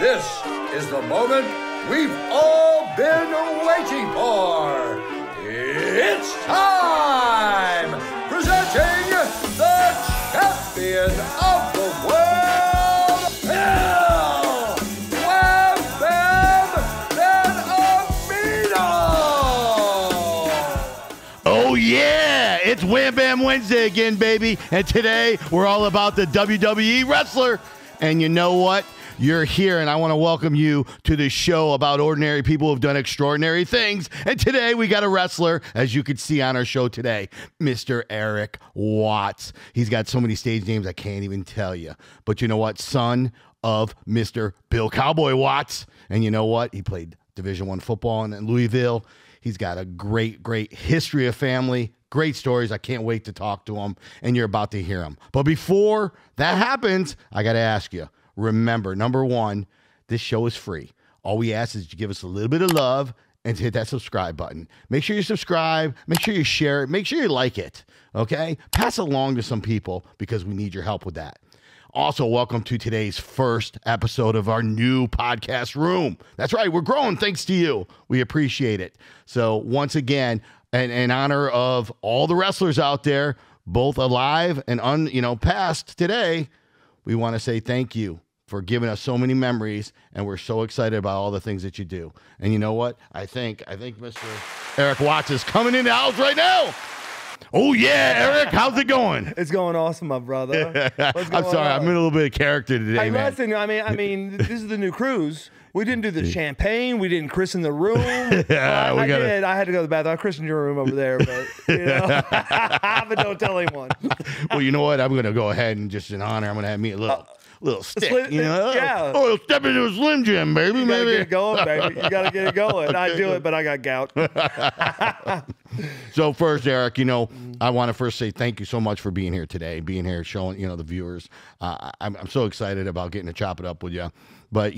This is the moment we've all been waiting for. It's time! Presenting the champion of the world, Bill Wham Bam Amino! Oh yeah, it's Wham Bam Wednesday again, baby. And today we're all about the WWE wrestler. And you know what? You're here, and I want to welcome you to the show about ordinary people who've done extraordinary things. And today we got a wrestler, as you can see on our show today, Mr. Erik Watts. He's got so many stage names I can't even tell you. But you know what? Son of Mr. Bill Cowboy Watts. And you know what? He played Division I football in Louisville. He's got a great, great history of family. Great stories. I can't wait to talk to him, and you're about to hear him. But before that happens, I got to ask you. Remember, number one, this show is free. All we ask is you give us a little bit of love and hit that subscribe button. Make sure you subscribe. Make sure you share it. Make sure you like it, okay? Pass it along to some people because we need your help with that. Also, welcome to today's first episode of our new podcast room. That's right. We're growing thanks to you. We appreciate it. So once again, in honor of all the wrestlers out there, both alive and past today, we want to say thank you for giving us so many memories, and we're so excited about all the things that you do. And you know what? I think Mr. Erik Watts is coming in the house right now. Oh yeah, Eric, how's it going? It's going awesome, my brother. I'm sorry, I'm in a little bit of character today, hey, man. Listen, I mean, this is the new cruise. We didn't do the champagne. We didn't christen the room. Yeah, I did. I had to go to the bathroom. I christened your room over there, but but don't tell anyone. Well, you know what? I'm going to go ahead and just in honor, I'm going to have me a little stick, yeah. Oh, step into a Slim Jim, baby. You gotta get it going, baby. You gotta get it going. I do it, but I got gout. So first, Eric, I want to first say thank you so much for being here today, showing, the viewers. I'm so excited about getting to chop it up with you. But,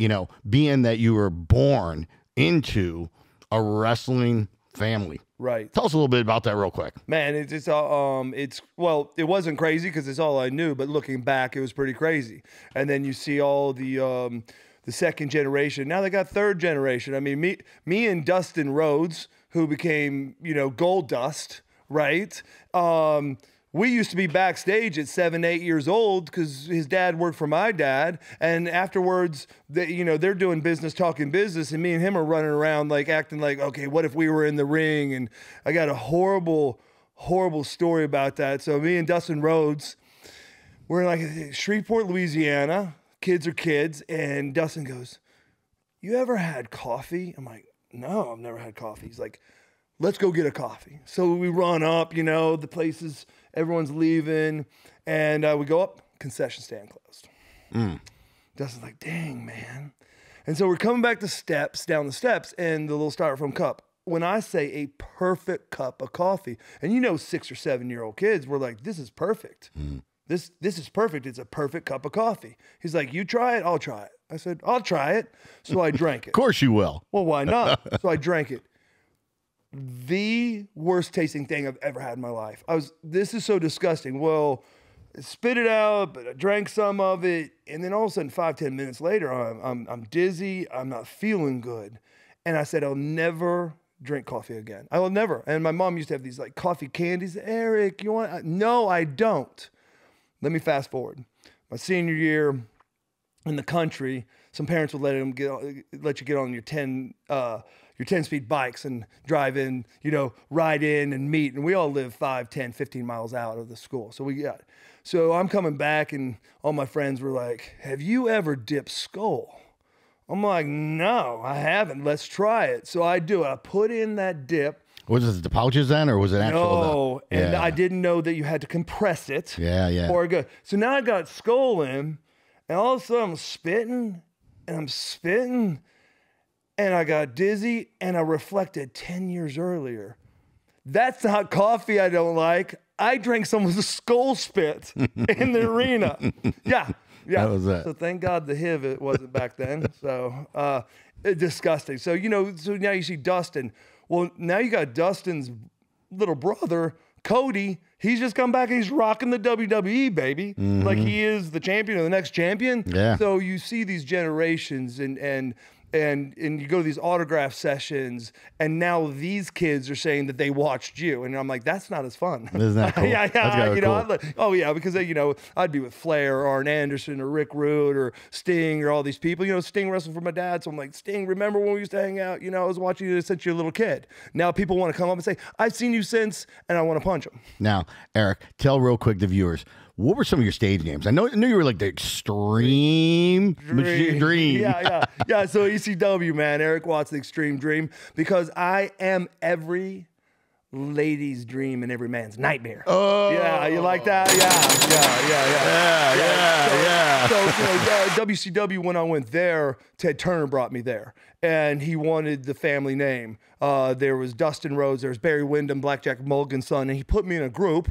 being that you were born into a wrestling family. Right. Tell us a little bit about that real quick. Man, it wasn't crazy because it's all I knew, but looking back, it was pretty crazy. And then you see all the second generation. Now they got third generation. I mean, me and Dustin Rhodes, who became, Gold Dust, right? We used to be backstage at 7, 8 years old because his dad worked for my dad. And afterwards, they're doing business, talking business. And me and him are running around acting like, okay, what if we were in the ring? And I got a horrible, horrible story about that. So me and Dustin Rhodes, we're in Shreveport, Louisiana. Kids are kids. And Dustin goes, you ever had coffee? I'm like, no, I've never had coffee. He's like, let's go get a coffee. So we run up, the places, everyone's leaving, and we go up, concession stand closed. Dustin's like, dang, man. And so we're coming back down the steps, and the little styrofoam cup. When I say a perfect cup of coffee, and 6 or 7 year old kids, we're like, this is perfect. This is perfect. It's a perfect cup of coffee. He's like, you try it, I'll try it. I said, I'll try it. So I drank it. Of course you will. Well, why not? So I drank it. The worst tasting thing I've ever had in my life. This is so disgusting. Well, I spit it out, but I drank some of it, and then all of a sudden, 5-10 minutes later, I'm dizzy. I'm not feeling good, and I said I'll never drink coffee again. I will never. And my mom used to have these coffee candies. Eric, you want? No, I don't. Let me fast forward. My senior year in the country, some parents would let you get on your 10-speed bikes and drive in, ride in and meet. And we all live 5, 10, 15 miles out of the school. So I'm coming back, and all my friends were like, have you ever dipped skull? I'm like, no, I haven't. Let's try it. So I do it. I put in that dip. Was it the pouches then, or was it actual? No, and I didn't know that you had to compress it. Yeah. Or go. So now I got skull in, and all of a sudden I'm spitting, and I got dizzy, and I reflected 10 years earlier. That's not coffee I don't like. I drank someone's skull spit in the arena. Yeah. That was it. So thank God the HIV it wasn't back then. So disgusting. So so now you see Dustin. Well, now you got Dustin's little brother Cody, he's just come back and he's rocking the WWE, baby. Like he is the champion or the next champion. Yeah. So you see these generations and you go to these autograph sessions, and now these kids are saying that they watched you, and I'm like, that's not as fun. Isn't that cool? Yeah, That's kinda you know, cool. because I'd be with Flair, or Arn Anderson, or Rick Rude, or Sting, or all these people. Sting wrestled for my dad, so I'm like, Sting, remember when we used to hang out? I was watching you since you're a little kid. Now people want to come up and say, I've seen you since, and I want to punch them. Now, Erik, tell real quick the viewers, what were some of your stage names? I knew you were like the Extreme Dream. Yeah. So ECW, man, Erik Watts, the Extreme Dream, because I am every lady's dream and every man's nightmare. Oh, yeah, you like that? Yeah. So WCW, when I went there, Ted Turner brought me there, and he wanted the family name. There was Dustin Rhodes, there was Barry Windham, Blackjack Mulligan's son, and he put me in a group.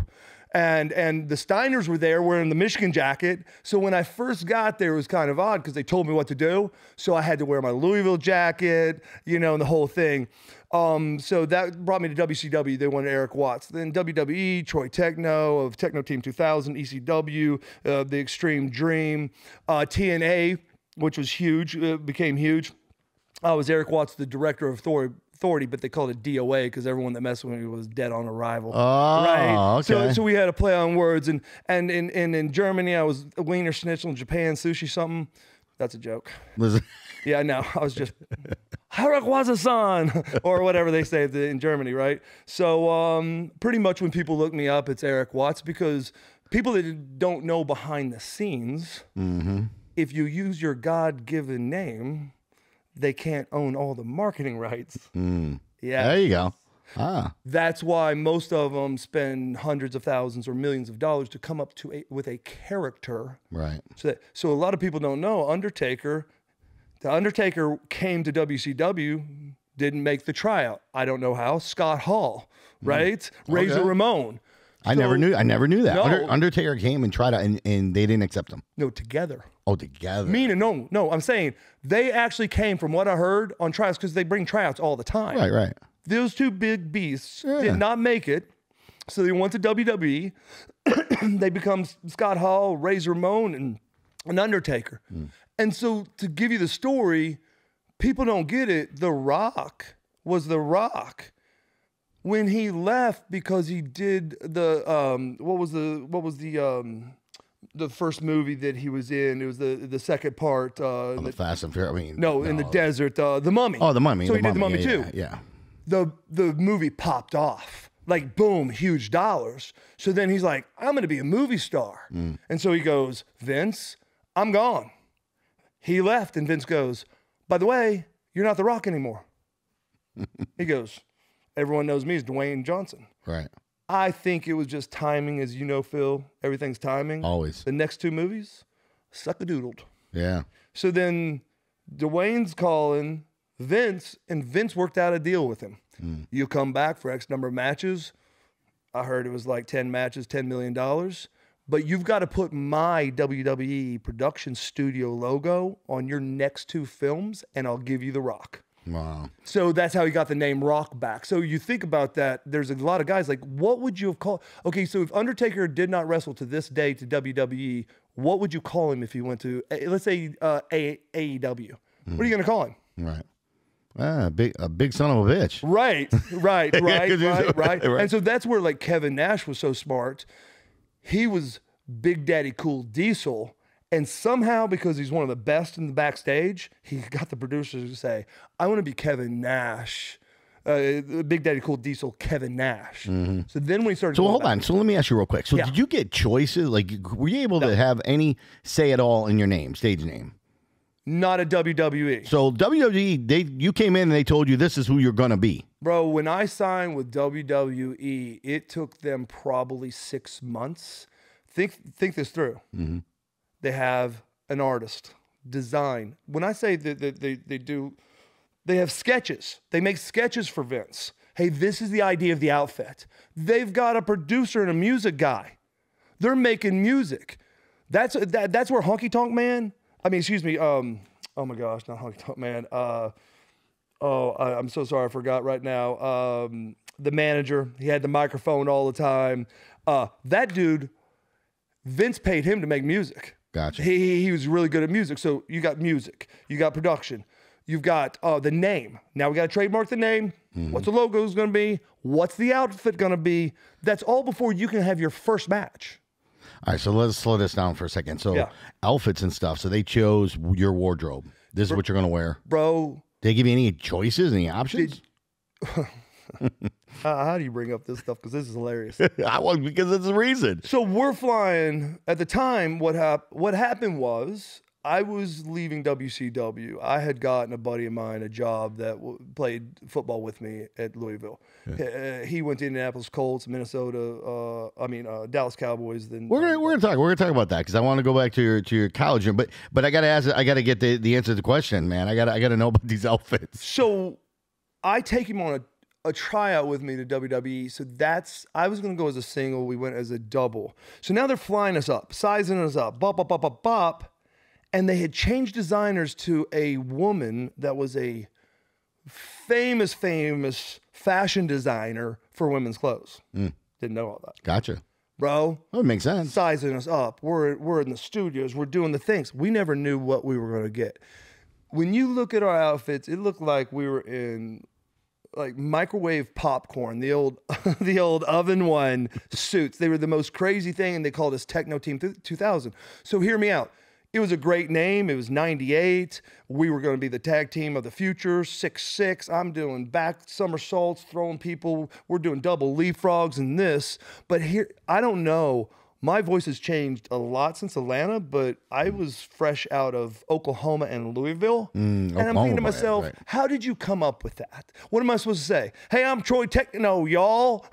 And the Steiners were there wearing the Michigan jacket. So when I first got there, it was kind of odd because they told me what to do. So I had to wear my Louisville jacket, and the whole thing. So that brought me to WCW. They wanted Erik Watts. Then WWE, Troy Techno of Techno Team 2000, ECW, The Extreme Dream, TNA, which was huge, became huge. I was Erik Watts, the director of Authority, but they called it DOA because everyone that messed with me was dead on arrival. Oh, right. okay. So we had to play on words, and in Germany I was Wiener Schnitzel, in Japan sushi something. That's a joke. Yeah, no, I was just Erik Watts-san or whatever they say in Germany, right? So pretty much when people look me up, it's Erik Watts, because people that don't know behind the scenes, if you use your God-given name, they can't own all the marketing rights. Yeah. There you go. That's why most of them spend hundreds of thousands or millions of dollars to come up with a character. Right. So a lot of people don't know Undertaker. The Undertaker came to WCW, didn't make the tryout. I don't know how. Scott Hall, right? Razor Ramon. I never knew that. No. Undertaker came and tried out, and they didn't accept him. No, together. Oh, together. No, I'm saying they actually came, from what I heard, on tryouts, because they bring tryouts all the time. Right. Those two big beasts did not make it, so they went to WWE. They become Scott Hall, Razor Ramon, and Undertaker. And so to give you the story, people don't get it. The Rock was The Rock. When he left, because he did the the first movie that he was in? It was the second part. The Fast and Furious. In the desert, The Mummy. Oh, The Mummy. So he did The Mummy too. Yeah. The movie popped off. Like, boom, huge dollars. So then he's like, I'm going to be a movie star. And so he goes, Vince, I'm gone. He left, and Vince goes, by the way, you're not The Rock anymore. He goes, everyone knows me as Dwayne Johnson. Right. I think it was just timing, as you know, Phil. Everything's timing. Always. The next two movies, suck-a-doodled. Yeah. So then Dwayne's calling Vince, and Vince worked out a deal with him. You come back for X number of matches. I heard it was like 10 matches, $10 million. But you've got to put my WWE production studio logo on your next two films, and I'll give you The Rock. Wow. So that's how he got the name Rock back. So you think about that, there's a lot of guys like, what would you have called? Okay, so if Undertaker did not wrestle to this day to WWE, what would you call him if he went to, let's say, AEW? What are you going to call him? Right. A big son of a bitch. Right. And so that's where, like, Kevin Nash was so smart. He was Big Daddy Cool Diesel. And somehow, because he's one of the best in the backstage, he got the producers to say, I want to be Kevin Nash. Big Daddy Cool Diesel, Kevin Nash. So then when he started... So hold on. So let me ask you real quick. So did you get choices? Like, were you able to have any say at all in your name, stage name? Not at WWE. So WWE, you came in and they told you this is who you're going to be. Bro, when I signed with WWE, it took them probably 6 months. Think this through. They have an artist, design. When I say that they have sketches. They make sketches for Vince. Hey, this is the idea of the outfit. They've got a producer and a music guy. They're making music. That's where Honky Tonk Man... oh my gosh, not Honky Tonk Man. I'm so sorry, I forgot right now. the manager. He had the microphone all the time. That dude, Vince paid him to make music. Gotcha. He was really good at music. So you got music, you got production, you've got the name. Now we got to trademark the name. What's the logo going to be? What's the outfit going to be? That's all before you can have your first match. All right, so let's slow this down for a second. So outfits and stuff. So they chose your wardrobe. This is what you're going to wear. Bro. Did they give you any choices, any options? How do you bring up this stuff? Because this is hilarious. Because it's the reason. So we're flying. At the time, what happened was I was leaving WCW. I had gotten a buddy of mine a job that played football with me at Louisville. Yeah. He went to Indianapolis Colts, Minnesota. Dallas Cowboys. Then we're gonna talk about that because I want to go back to your college. But I gotta ask. I gotta get the answer to the question, man. I gotta know about these outfits. So I take him on a tryout with me to WWE. So I was going to go as a single. We went as a double. So now they're flying us up, sizing us up, bop, bop, bop, bop, bop. And they had changed designers to a woman that was a famous fashion designer for women's clothes. Didn't know all that. Gotcha. Bro. Oh, it makes sense. Sizing us up. We're in the studios. We're doing the things. We never knew what we were going to get. When you look at our outfits, it looked like we were in like microwave popcorn, the old oven one suits. They were the most crazy thing, and they called us Techno Team 2000. So hear me out. It was a great name. It was 98. We were going to be the tag team of the future, 6'6". I'm doing back somersaults, throwing people. We're doing double leapfrogs and this. But here, I don't know. My voice has changed a lot since Atlanta, but I was fresh out of Oklahoma and Louisville. And I'm thinking to myself, how did you come up with that? What am I supposed to say? Hey, I'm Troy Techno, y'all.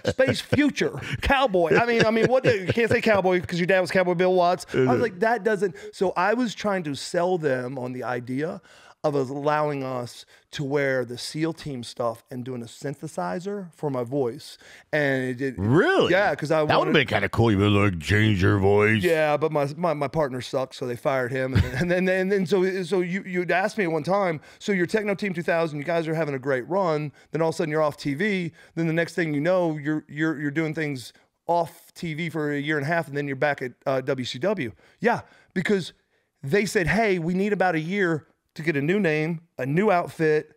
Space Future, Cowboy. I mean, what? You can't say Cowboy because your dad was Cowboy Bill Watts. I was like, that doesn't. So I was trying to sell them on the idea of allowing us to wear the SEAL team stuff and doing a synthesizer for my voice. And it did. Really? Yeah, because that would have been kind of cool. You would like change your voice. Yeah, but my partner sucked, so they fired him. And then so you'd asked me at one time, so you're Techno Team 2000, you guys are having a great run, then all of a sudden you're off TV, then the next thing you know, you're doing things off TV for a year and a half, and then you're back at WCW. Yeah, because they said, hey, we need about a year to get a new name, a new outfit.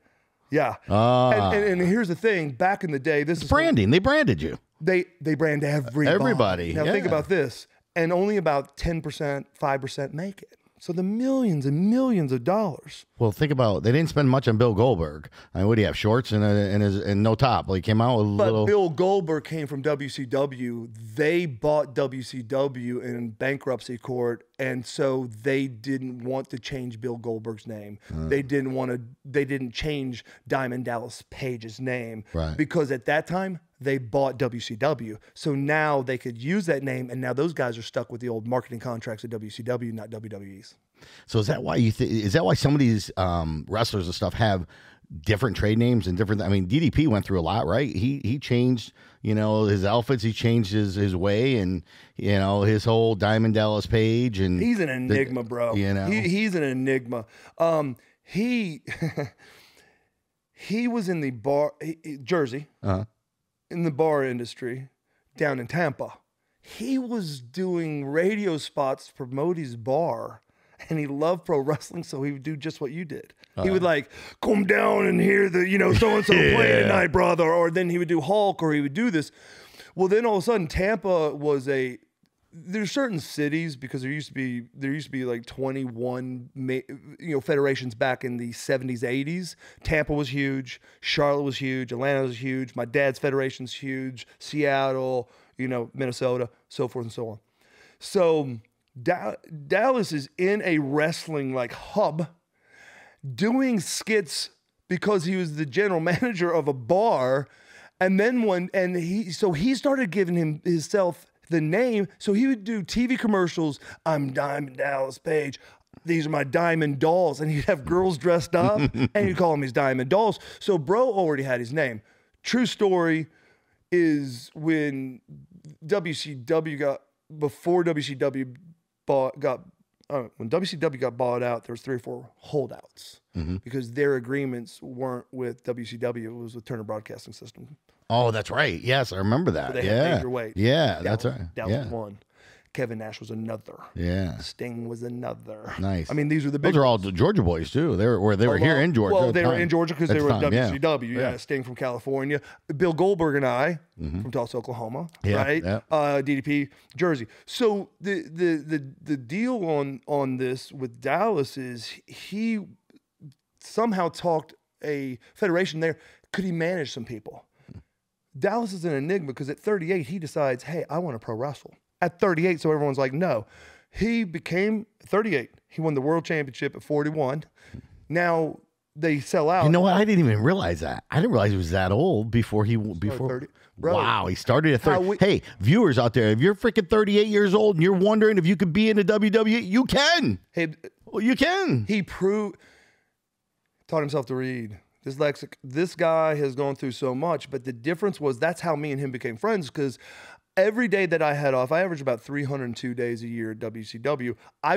Yeah. And here's the thing. Back in the day, this is branding. They branded you. They brand everybody. Now think about this. And only about 10%, 5% make it. So the millions and millions of dollars. Well, think about they didn't spend much on Bill Goldberg. I mean, what do you have? Shorts and no top. Well, he came out with a little. But Bill Goldberg came from WCW. They bought WCW in bankruptcy court, and so they didn't want to change Bill Goldberg's name. They didn't change Diamond Dallas Page's name because at that time they bought WCW. So now they could use that name, and now those guys are stuck with the old marketing contracts at WCW, not WWE's. So is that why is that why some of these wrestlers and stuff have different trade names and different? I mean, DDP went through a lot, right? He changed, his outfits. He changed his way, and his whole Diamond Dallas Page, and he's an enigma, bro. He's an enigma. He was in the bar Jersey. In the bar industry down in Tampa. He was doing radio spots to promote his bar, and he loved pro wrestling, so he would do just what you did. He would like, come down and hear the, so-and-so play tonight, brother, or then he would do Hulk, or he would do this. Well, then all of a sudden, Tampa was there's certain cities, because there used to be like 21 federations back in the 70s, 80s. Tampa was huge, Charlotte was huge, Atlanta was huge, my dad's federation's huge, Seattle, Minnesota, so forth and so on. So Dallas is in a wrestling like hub doing skits because he was the general manager of a bar, and then he started giving himself the name, so he would do TV commercials. I'm Diamond Dallas Page. These are my diamond dolls. And he'd have girls dressed up, and he'd call them his diamond dolls. So bro already had his name. True story is when before WCW got when WCW got bought out, there was 3 or 4 holdouts because their agreements weren't with WCW; it was with Turner Broadcasting System. Oh, that's right. Yes, I remember that. So they had major weight. Yeah, that's right. That was one. Kevin Nash was another. Yeah. Sting was another. Nice. I mean, these are the big. Those are all Georgia boys too. They were here in Georgia. Well, they were in Georgia because they were at WCW. Yeah. Sting from California, Bill Goldberg and I from Tulsa, Oklahoma. Right. Yeah. DDP, Jersey. So the deal on this with Dallas is he somehow talked a federation there. Could he manage some people? Dallas is an enigma because at 38 he decides, hey, I want to pro wrestle. At 38, so everyone's like, no. He became 38. He won the world championship at 41. Now they sell out. You know what? I didn't even realize that. I didn't realize he was that old before 30. Bro, wow, he started at 30. Hey, viewers out there, if you're freaking 38 years old and you're wondering if you could be in the WWE, you can. Hey, well, you can. He taught himself to read. Dyslexic. This guy has gone through so much, but the difference was that's how me and him became friends because every day that I had off, I averaged about 302 days a year at WCW. I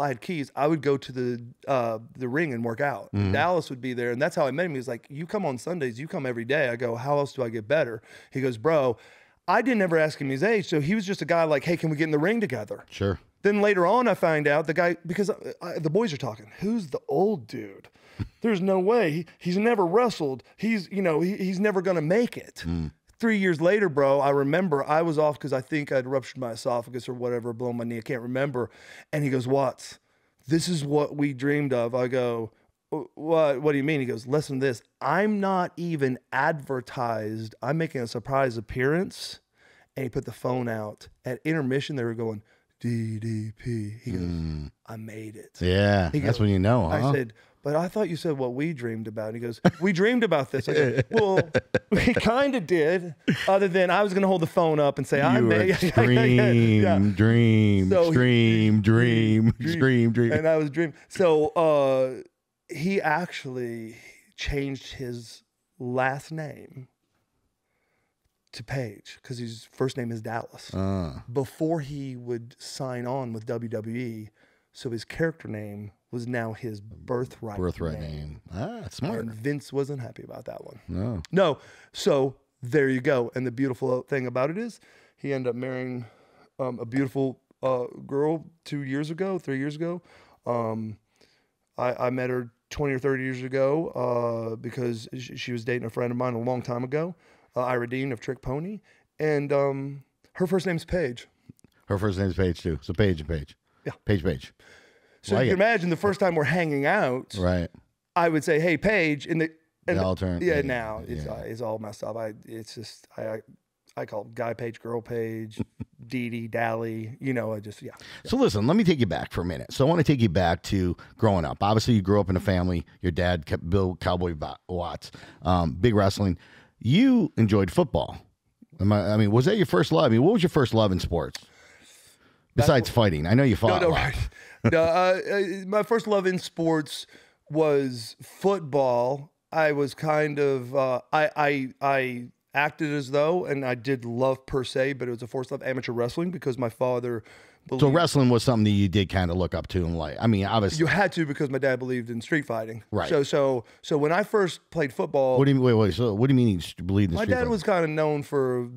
had keys. I would go to the ring and work out. Dallas would be there, and that's how I met him. He was like, you come on Sundays, you come every day. I go, how else do I get better? He goes, bro, I didn't ever ask him his age, so he was just a guy like, hey, can we get in the ring together? Sure. Then later on, I find out the guy, because the boys are talking, who's the old dude? There's no way. He's never wrestled. He's never going to make it. 3 years later, bro, I remember I was off because I think I'd ruptured my esophagus or whatever, blown my knee. I can't remember. And he goes, Watts, this is what we dreamed of. I go, what do you mean? He goes, listen to this. I'm not even advertised. I'm making a surprise appearance. And he put the phone out. At intermission, they were going, DDP. He goes, I made it. Yeah, that's when you know, huh? I said, but I thought you said what we dreamed about. And he goes, we dreamed about this. I go, well, we kind of did, other than I was going to hold the phone up and say, I made it. Dream. And I was dreaming. So he actually changed his last name to Page because his first name is Dallas before he would sign on with WWE. So his character name was now his birthright name. Smart. And Vince wasn't happy about that one. No. So there you go. And the beautiful thing about it is he ended up marrying a beautiful girl 3 years ago. I met her 20 or 30 years ago because she was dating a friend of mine a long time ago, Ira Dean of Trick Pony. And her first name's Paige. Her first name's Paige, too. So Paige and Paige. Yeah. Paige. So you can imagine the first time we're hanging out, right? I would say, "Hey, Paige," and all turn. Yeah, now it's all messed up. I call it guy Page, girl Page, Dee Dee, Dally. So listen, let me take you back for a minute. So I want to take you back to growing up. Obviously, you grew up in a family. Your dad kept Bill Cowboy Watts, big wrestling. You enjoyed football. Was that your first love? What was your first love in sports? Besides fighting, I know you fought a lot. Right. No, my first love in sports was football. I was kind of I acted as though, and I did love per se, but it was a forced love, amateur wrestling, because my father believed. So wrestling was something that you did kind of look up to and like. Obviously you had to, because my dad believed in street fighting. Right. So when I first played football. What do you mean? Wait. So what do you mean he believed in street fighting? My dad was kind of known for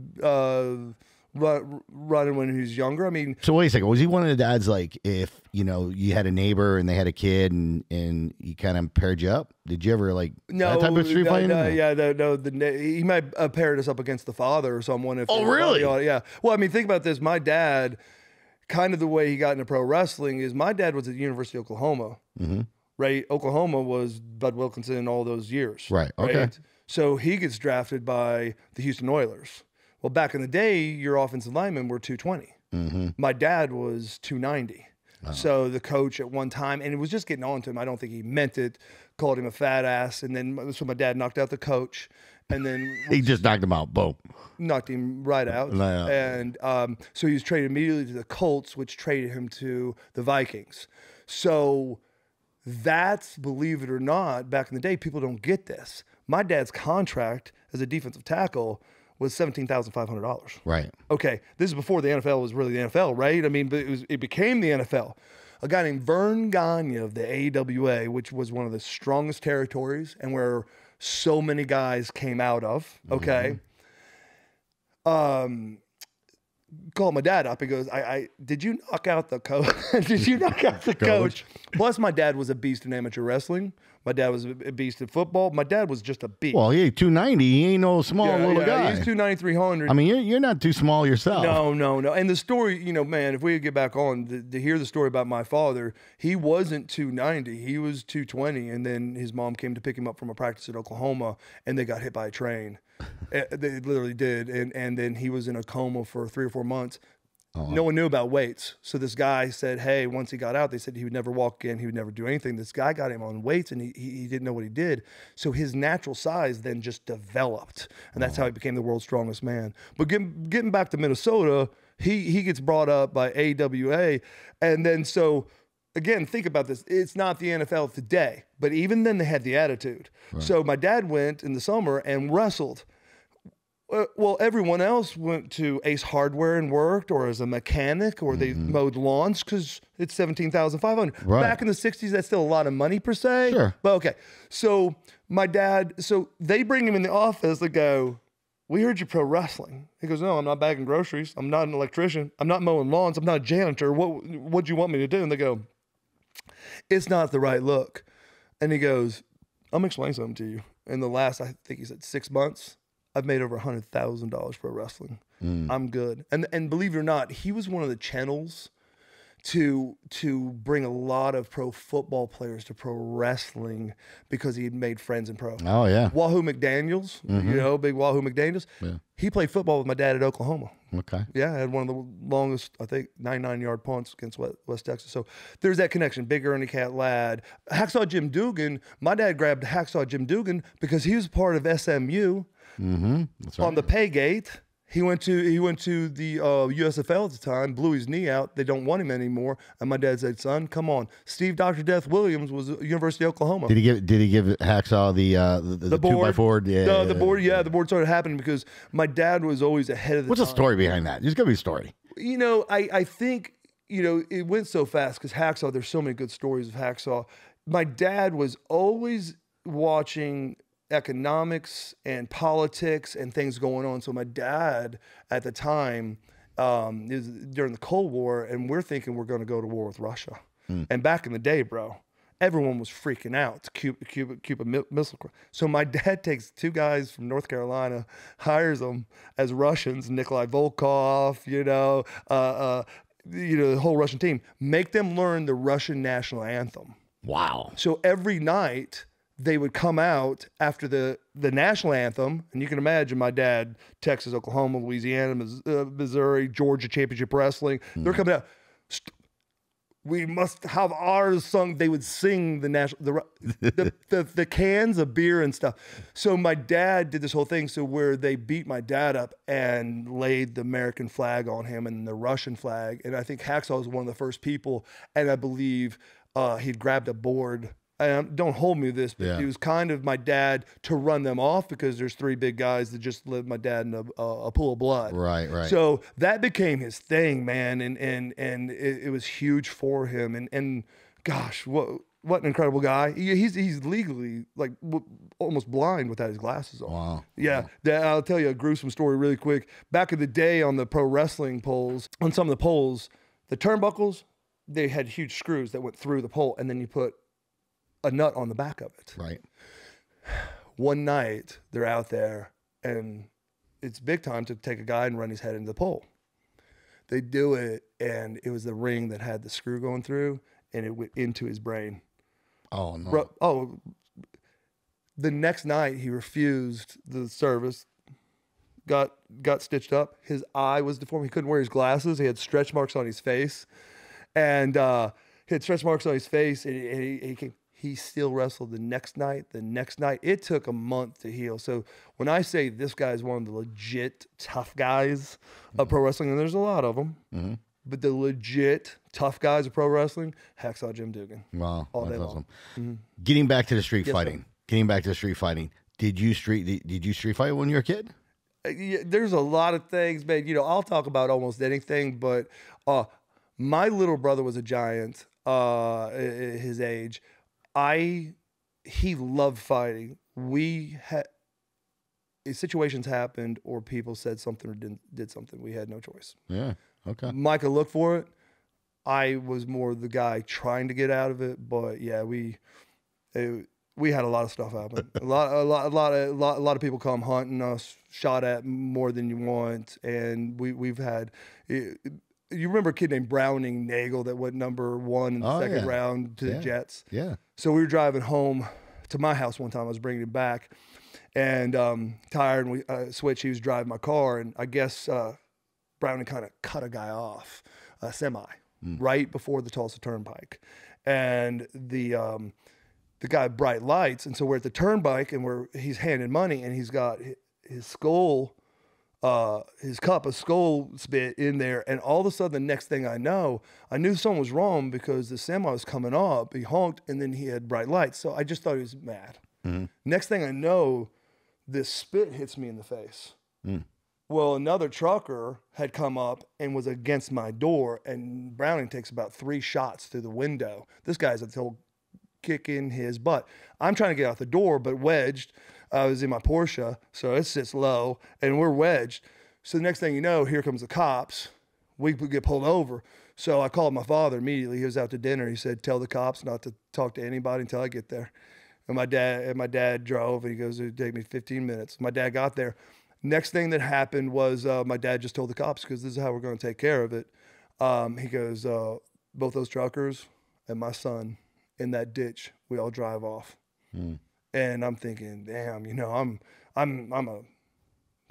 running when he was younger. So wait a second. Was he one of the dads, like, if you had a neighbor and they had a kid and he kind of paired you up? Did you ever that type of street fighting? He might have paired us up against the father or someone. Oh, really? Yeah. Well, think about this. My dad, kind of the way he got into pro wrestling is my dad was at the University of Oklahoma. Mm-hmm. Right. Oklahoma was Bud Wilkinson all those years. Right. Okay. Right? So he gets drafted by the Houston Oilers. Well, back in the day, your offensive linemen were 220. Mm-hmm. My dad was 290. Oh. So the coach at one time, and it was just getting on to him. I don't think he meant it, called him a fat ass. And then so my dad knocked out the coach. And then he just knocked him out. Boom. Knocked him right out. And so he was traded immediately to the Colts, which traded him to the Vikings. So that's, believe it or not, back in the day, people don't get this. My dad's contract as a defensive tackle was $17,500. Right. Okay, this is before the NFL was really the NFL, right? But it became the NFL. a guy named Vern Gagne of the AWA, which was one of the strongest territories and where so many guys came out of. Okay. Called my dad up. He goes, did you knock out the coach? Did you knock out the coach? Plus, my dad was a beast in amateur wrestling. My dad was a beast in football. My dad was just a beast. Well, he 290. He ain't no small little guy. He's 290, 300. I mean, you're not too small yourself. No. And the story, you know, man, if we get back on to hear the story about my father, he wasn't 290. He was 220. And then his mom came to pick him up from a practice at Oklahoma, and they got hit by a train. They literally did. And then he was in a coma for 3 or 4 months. No one knew about weights. So this guy said, hey, once he got out, they said he would never walk again. He would never do anything. This guy got him on weights, and he didn't know what he did. So his natural size then just developed. And that's how he became the world's strongest man. But getting back to Minnesota, he gets brought up by AWA. And then so, again, think about this. It's not the NFL today. But even then, they had the attitude. Right. So my dad went in the summer and wrestled. Well, everyone else went to Ace Hardware and worked, or as a mechanic, or they mowed lawns because it's $17,500. Right. Back in the '60s, that's still a lot of money per se. Sure. But okay, so my dad, so they bring him in the office. They go, "We heard you pro wrestling." He goes, "No, I'm not bagging groceries. I'm not an electrician. I'm not mowing lawns. I'm not a janitor. What do you want me to do?" And they go, "It's not the right look." And he goes, "I'm gonna explain something to you. In the last, I think he said 6 months, I've made over $100,000 pro wrestling. I'm good." And believe it or not, he was one of the channels to bring a lot of pro football players to pro wrestling because he had made friends in pro. Oh, yeah. Wahoo McDaniels, you know, big Wahoo McDaniels. Yeah. He played football with my dad at Oklahoma. Okay. Yeah, I had one of the longest, I think, 99-yard punts against West Texas. So there's that connection. Big Ernie Cat lad. Hacksaw Jim Dugan, my dad grabbed Hacksaw Jim Dugan because he was part of SMU. That's right. On the pay gate. He went to the USFL at the time, blew his knee out. They don't want him anymore. And my dad said, "Son, come on." Steve Dr. Death Williams was at University of Oklahoma. Did he give Hacksaw the board? 2x4? Yeah, the board. Yeah, the board started happening because my dad was always ahead of the What's time. the story behind that? Just give me a story. You know, I think, you know, it went so fast because Hacksaw, there's so many good stories of Hacksaw. My dad was always watching economics and politics and things going on. So my dad at the time is during the Cold War, and we're thinking we're going to go to war with Russia. And back in the day, bro, everyone was freaking out. Cuba Missile. So my dad takes 2 guys from North Carolina, hires them as Russians, Nikolai Volkov, the whole Russian team, make them learn the Russian national anthem. Wow. So every night they would come out after the national anthem, and you can imagine my dad, Texas, Oklahoma, Louisiana, Missouri, Georgia Championship Wrestling. They're coming out. We must have ours sung. They would sing the national, the cans of beer and stuff. So my dad did this whole thing. So where they beat my dad up and laid the American flag on him and the Russian flag, and I think Hacksaw was one of the first people, and I believe he'd grabbed a board. Don't hold me to this, but he was kind of my dad to run them off because there's 3 big guys that just lived my dad in a pool of blood. Right. So that became his thing, man, and it was huge for him. And gosh, what an incredible guy. He's legally like almost blind without his glasses on. Wow. Yeah. I'll tell you a gruesome story really quick. Back in the day on the pro wrestling poles, on some of the poles, the turnbuckles, they had huge screws that went through the pole, and then you put a nut on the back of it. Right. One night they're out there and it's big time to take a guy and run his head into the pole. They do it, and it was the ring that had the screw going through, and it went into his brain. Oh no. The next night he refused the service, got stitched up. His eye was deformed. He couldn't wear his glasses. He had stretch marks on his face. And he had stretch marks on his face, and he came. He still wrestled the next night. It took a month to heal. So when I say this guy is one of the legit tough guys of pro wrestling, and there's a lot of them, but the legit tough guys of pro wrestling, Hacksaw Jim Dugan. Wow, all day long. Awesome. Getting back to the street fighting. Did you street fight when you were a kid? Yeah, there's a lot of things, man. You know, I'll talk about almost anything, but my little brother was a giant. his age. He loved fighting. Situations happened, or people said something or did something. We had no choice. Yeah. Okay. Micah looked for it. I was more the guy trying to get out of it, but yeah, we had a lot of stuff happen. a lot of people come hunting us, shot at more than you want, and we've had. You remember a kid named Browning Nagel that went number 1 in the second round to the Jets? Yeah. So we were driving home to my house one time. I was bringing him back, and tired, and we switched. He was driving my car, and I guess Browning kind of cut a guy off, a semi, right before the Tulsa Turnpike, and the guy had bright lights, and so we're at the turnpike, and he's handing money, and he's got his skull. His cup of skull spit in there, and all of a sudden, the next thing I knew something was wrong because the semi was coming up. He honked, and then he had bright lights. So I just thought he was mad. Mm-hmm. Next thing I know, this spit hits me in the face. Well, another trucker had come up and was against my door, and Browning takes about 3 shots through the window. This guy's a total kicking his butt. I'm trying to get out the door, but wedged. I was in my Porsche, so it sits low, and we're wedged. So the next thing you know, here comes the cops. We get pulled over. So I called my father immediately. He was out to dinner. He said, "Tell the cops not to talk to anybody until I get there." And my dad drove, and he goes, "It'd take me 15 minutes." My dad got there. Next thing that happened was my dad just told the cops, because this is how we're going to take care of it. He goes, both those truckers and my son in that ditch, we all drive off. And I'm thinking, damn, I'm a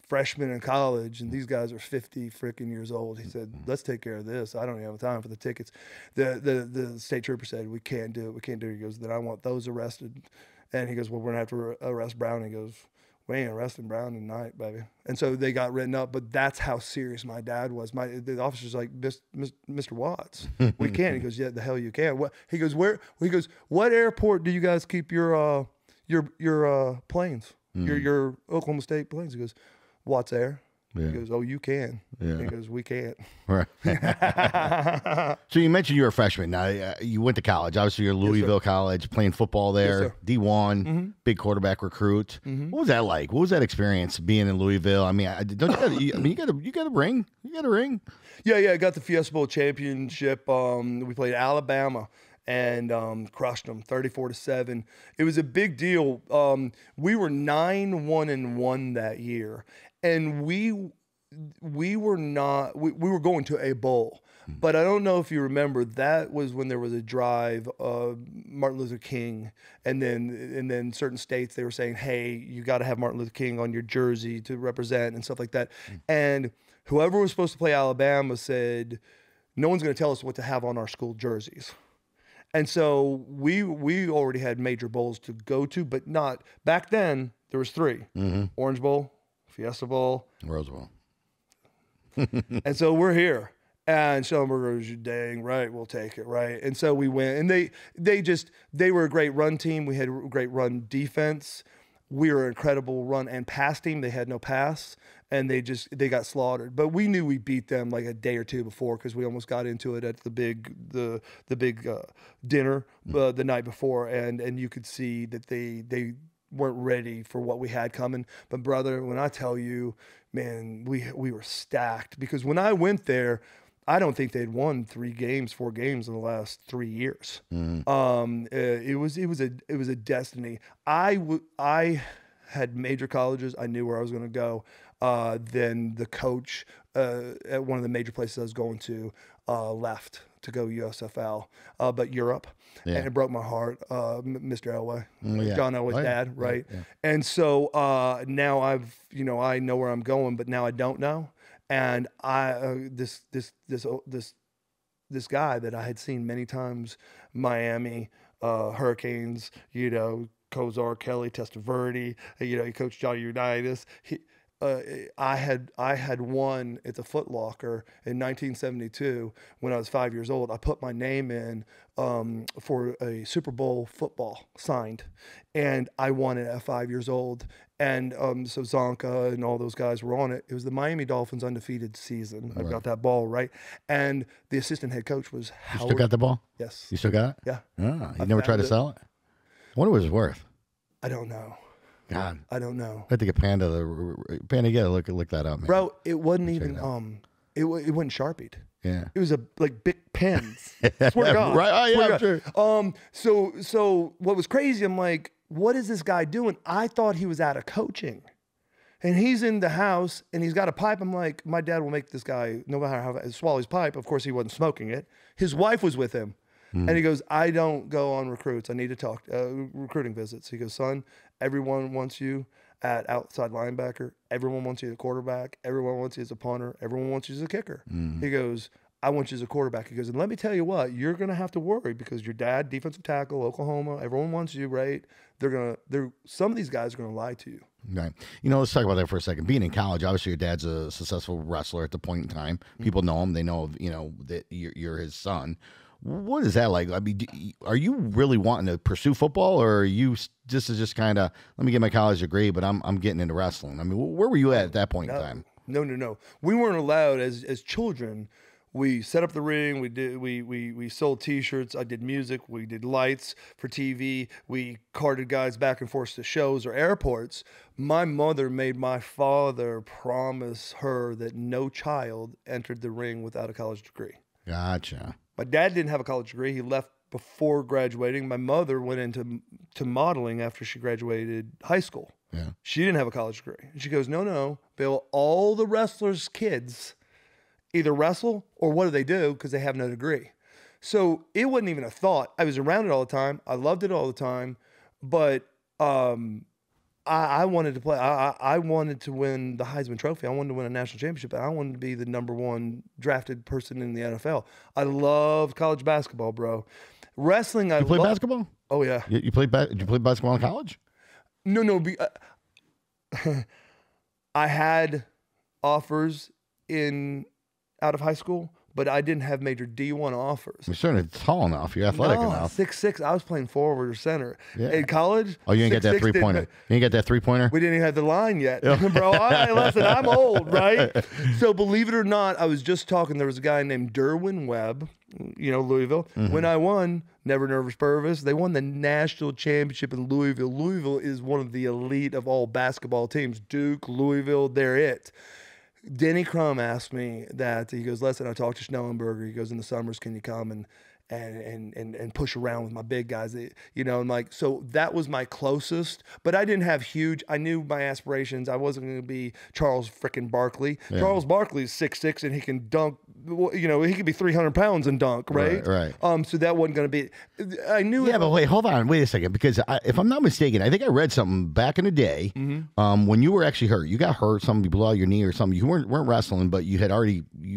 freshman in college, and these guys are 50 freaking years old. He said, "Let's take care of this. I don't even have time for the tickets." The state trooper said, "We can't do it. We can't do it." He goes, "Then I want those arrested." And he goes, "Well, we're gonna have to arrest Brown." He goes, "We ain't arresting Brown tonight, baby." And so they got written up, but that's how serious my dad was. The officer's like, "Mr. Watts, we can't." He goes, "Yeah, the hell you can." What? He goes, "Where?" He goes, "What airport do you guys keep your planes, your Oklahoma State planes?" He goes, "Watts Air." Yeah. He goes, "Oh, you can." Yeah. He goes, "We can't." Right. So you mentioned you were a freshman. Now you went to college. Obviously, you're Louisville College, playing football there. Yes, D1, big quarterback recruit. What was that like? What was that experience being in Louisville? I mean, you got a ring. You got a ring. Yeah. I got the Fiesta Bowl championship. We played Alabama and crushed them 34-7. It was a big deal. We were 9-1-1 that year, and we were going to a bowl. But I don't know if you remember, that was when there was a drive of Martin Luther King, and then certain states, they were saying, "Hey, you got to have Martin Luther King on your jersey to represent," and stuff like that. And whoever was supposed to play Alabama said, "No one's going to tell us what to have on our school jerseys." And so we already had major bowls to go to, but not back then. There was 3: Orange Bowl, Fiesta Bowl, Rose Bowl. And so we're here. And Schellenberger goes, "Dang right, we'll take it," right? And so we went, and they were a great run team. We had a great run defense. We were an incredible run and pass team. They had no pass, and they got slaughtered. But we knew we beat them like a day or two before, because we almost got into it at the big dinner the night before, and you could see that they weren't ready for what we had coming. But brother, when I tell you, man, we were stacked, because when I went there, I don't think they'd won 4 games in the last 3 years. It was a destiny. I had major colleges. I knew where I was going to go. Then the coach at one of the major places I was going to left to go USFL, but Europe. Yeah. And it broke my heart. Mr. Elway, John Elway's dad, right? Yeah. And so now I know where I'm going, but now I don't know. And this guy that I had seen many times, Miami, Hurricanes, Kozar, Kelly, Testaverde, he coached Johnny Unitas. I had won at the Foot Locker in 1972 when I was 5 years old. I put my name in for a Super Bowl football signed, and I won it at 5 years old. And so Zonka and all those guys were on it. It was the Miami Dolphins undefeated season. I got that ball right, and the assistant head coach was Howard. You still got the ball? Yes. You still got it? Yeah. Oh, you never tried to sell it? I wonder what it's worth. I don't know. God, I don't know. I have to get Panda to look that up, man. Bro, it wasn't even it wasn't Sharpied. Yeah. It was like big pens. Swear to God. Right. Oh, yeah, sure. So what was crazy, I'm like, what is this guy doing? I thought he was out of coaching. And he's in the house and he's got a pipe. I'm like, my dad will make this guy, no matter how, swallow his pipe. Of course, he wasn't smoking it. His wife was with him. And he goes, I don't go on recruits. I need to talk, recruiting visits. He goes, son, everyone wants you at outside linebacker. Everyone wants you as a quarterback. Everyone wants you as a punter. Everyone wants you as a kicker. He goes, I want you as a quarterback. He goes, and let me tell you what, you're going to have to worry because your dad, defensive tackle, Oklahoma, everyone wants you, right? Some of these guys are going to lie to you. Right. You know, let's talk about that for a second. Being in college, obviously your dad's a successful wrestler at the point in time. People know him. They know, that you're his son. What is that like? I mean, are you really wanting to pursue football, or are you just kind of, let me get my college degree, but I'm getting into wrestling? I mean, where were you at that point in time? No. We weren't allowed as children. We set up the ring. We sold T-shirts. I did music. We did lights for TV. We carted guys back and forth to shows or airports. My mother made my father promise her that no child entered the ring without a college degree. Gotcha. My dad didn't have a college degree. He left before graduating. My mother went into modeling after she graduated high school. Yeah. She didn't have a college degree. And she goes, no, Bill, all the wrestlers' kids either wrestle or what do they do because they have no degree. So it wasn't even a thought. I was around it all the time. I loved it all the time. But I wanted to play. I wanted to win the Heisman Trophy. I wanted to win a national championship. I wanted to be the #1 drafted person in the NFL. I loved college basketball, bro. Wrestling, You played basketball? Oh, yeah. You played did you play basketball in college? No. I had offers out of high school, but I didn't have major D1 offers. You're certainly tall enough. You're athletic enough. 6'6". I was playing forward or center. Yeah. In college, oh, you didn't get that three-pointer. You didn't get that three-pointer? We didn't even have the line yet, bro. Listen, I'm old, right? So believe it or not, I was just talking. There was a guy named Derwin Webb, Louisville. When I won, Never Nervous Purvis, they won the national championship in Louisville. Louisville is one of the elite of all basketball teams. Duke, Louisville, they're it. Denny Crum asked me that. He goes, listen, I talked to Schnellenberger. He goes, in the summers, can you come and push around with my big guys? And like, so that was my closest, but I didn't have huge. I knew my aspirations. I wasn't going to be Charles frickin' Barkley. Yeah. Charles Barkley is 6'6" and he can dunk. He could be 300 pounds and dunk, right? Right. So that wasn't going to be. I knew. Yeah, but wait a second, because if I'm not mistaken, I think I read something back in the day when you were actually hurt. You got hurt. Somebody blew out your knee or something. You weren't wrestling, but you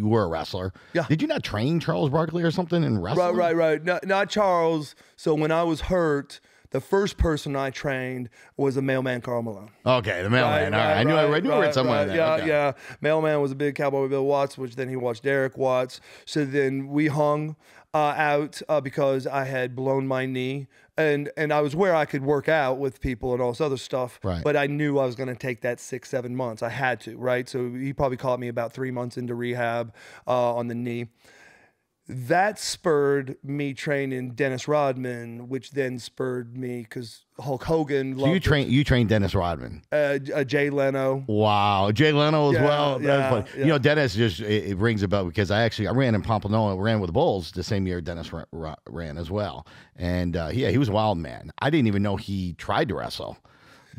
were a wrestler. Yeah. Did you not train Charles Barkley or something in wrestling? Right. Not Charles. So when I was hurt, the first person I trained was a mailman, Karl Malone. Okay, the mailman. All right. I knew I read somewhere. Yeah. Mailman was a big Cowboy Bill Watts, which then he watched Erik Watts. So then we hung out because I had blown my knee. And I was where I could work out with people and all this other stuff. Right. But I knew I was going to take that 6-7 months. I had to, right? So he probably caught me about 3 months into rehab on the knee. That spurred me training Dennis Rodman, which then spurred me because Hulk Hogan. So you trained Dennis Rodman, Jay Leno. Wow, Jay Leno as well. Yeah. Dennis it rings a bell because I ran in Pompano, ran with the Bulls the same year Dennis ran as well, and he was a wild man. I didn't even know he tried to wrestle.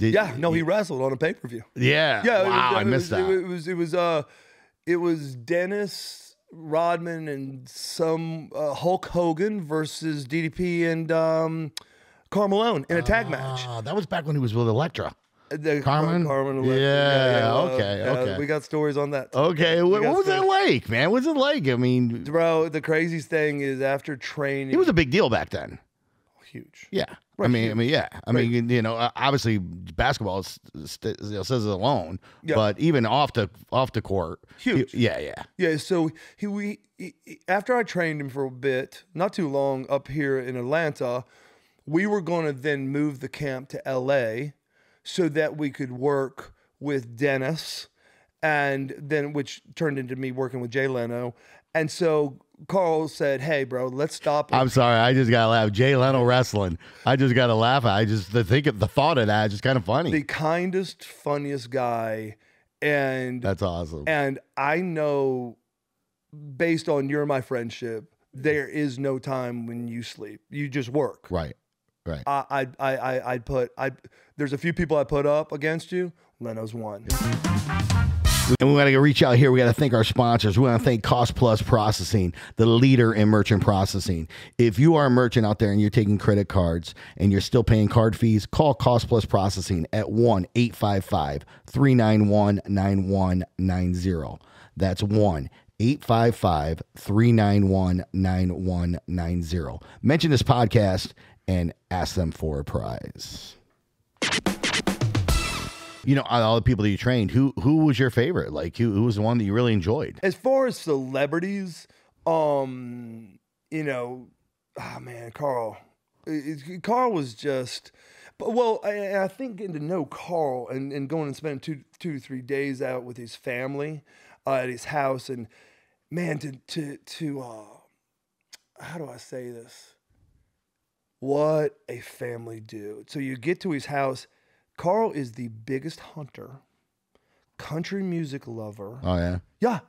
He wrestled on a pay-per-view. Yeah. Wow, I missed that. It was Dennis Rodman and some Hulk Hogan versus DDP and Karl Malone in a tag match. That was back when he was with Electra. Carmen Electra. Yeah, okay. We got stories on that. Okay, what was that like, man? What was it like? I mean, bro, the craziest thing is after training. He was a big deal back then. huge. Yeah. Right, yeah. You know, obviously basketball says it alone, Yeah. but even off the court, Huge. Yeah. So he after I trained him for a bit, not too long up here in Atlanta, we were going to then move the camp to LA so that we could work with Dennis, and then which turned into me working with Jay Leno. And so Carl said, "Hey, bro, let's stop." I'm sorry, I just gotta laugh. Jay Leno wrestling. I just gotta laugh. I just the thought of that is just kind of funny. The kindest, funniest guy, and That's awesome. And I know, based on my friendship, there is no time when you sleep. You just work. Right. There's a few people I put up against you. Leno's one. And we got to reach out here. We got to thank our sponsors. We want to thank Cost Plus Processing, the leader in merchant processing. If you are a merchant out there and you're taking credit cards and you're still paying card fees, call Cost Plus Processing at 1-855-391-9190. That's 1-855-391-9190. Mention this podcast and ask them for a prize. You know, all the people that you trained, who was your favorite? Like, who was the one that you really enjoyed? As far as celebrities, you know, Carl. Carl was just, well, I think getting to know Carl and going and spending two to 3 days out with his family at his house, and man, to how do I say this? What a family dude. So you get to his house. Carl is the biggest hunter, country music lover. Oh, yeah? Yeah.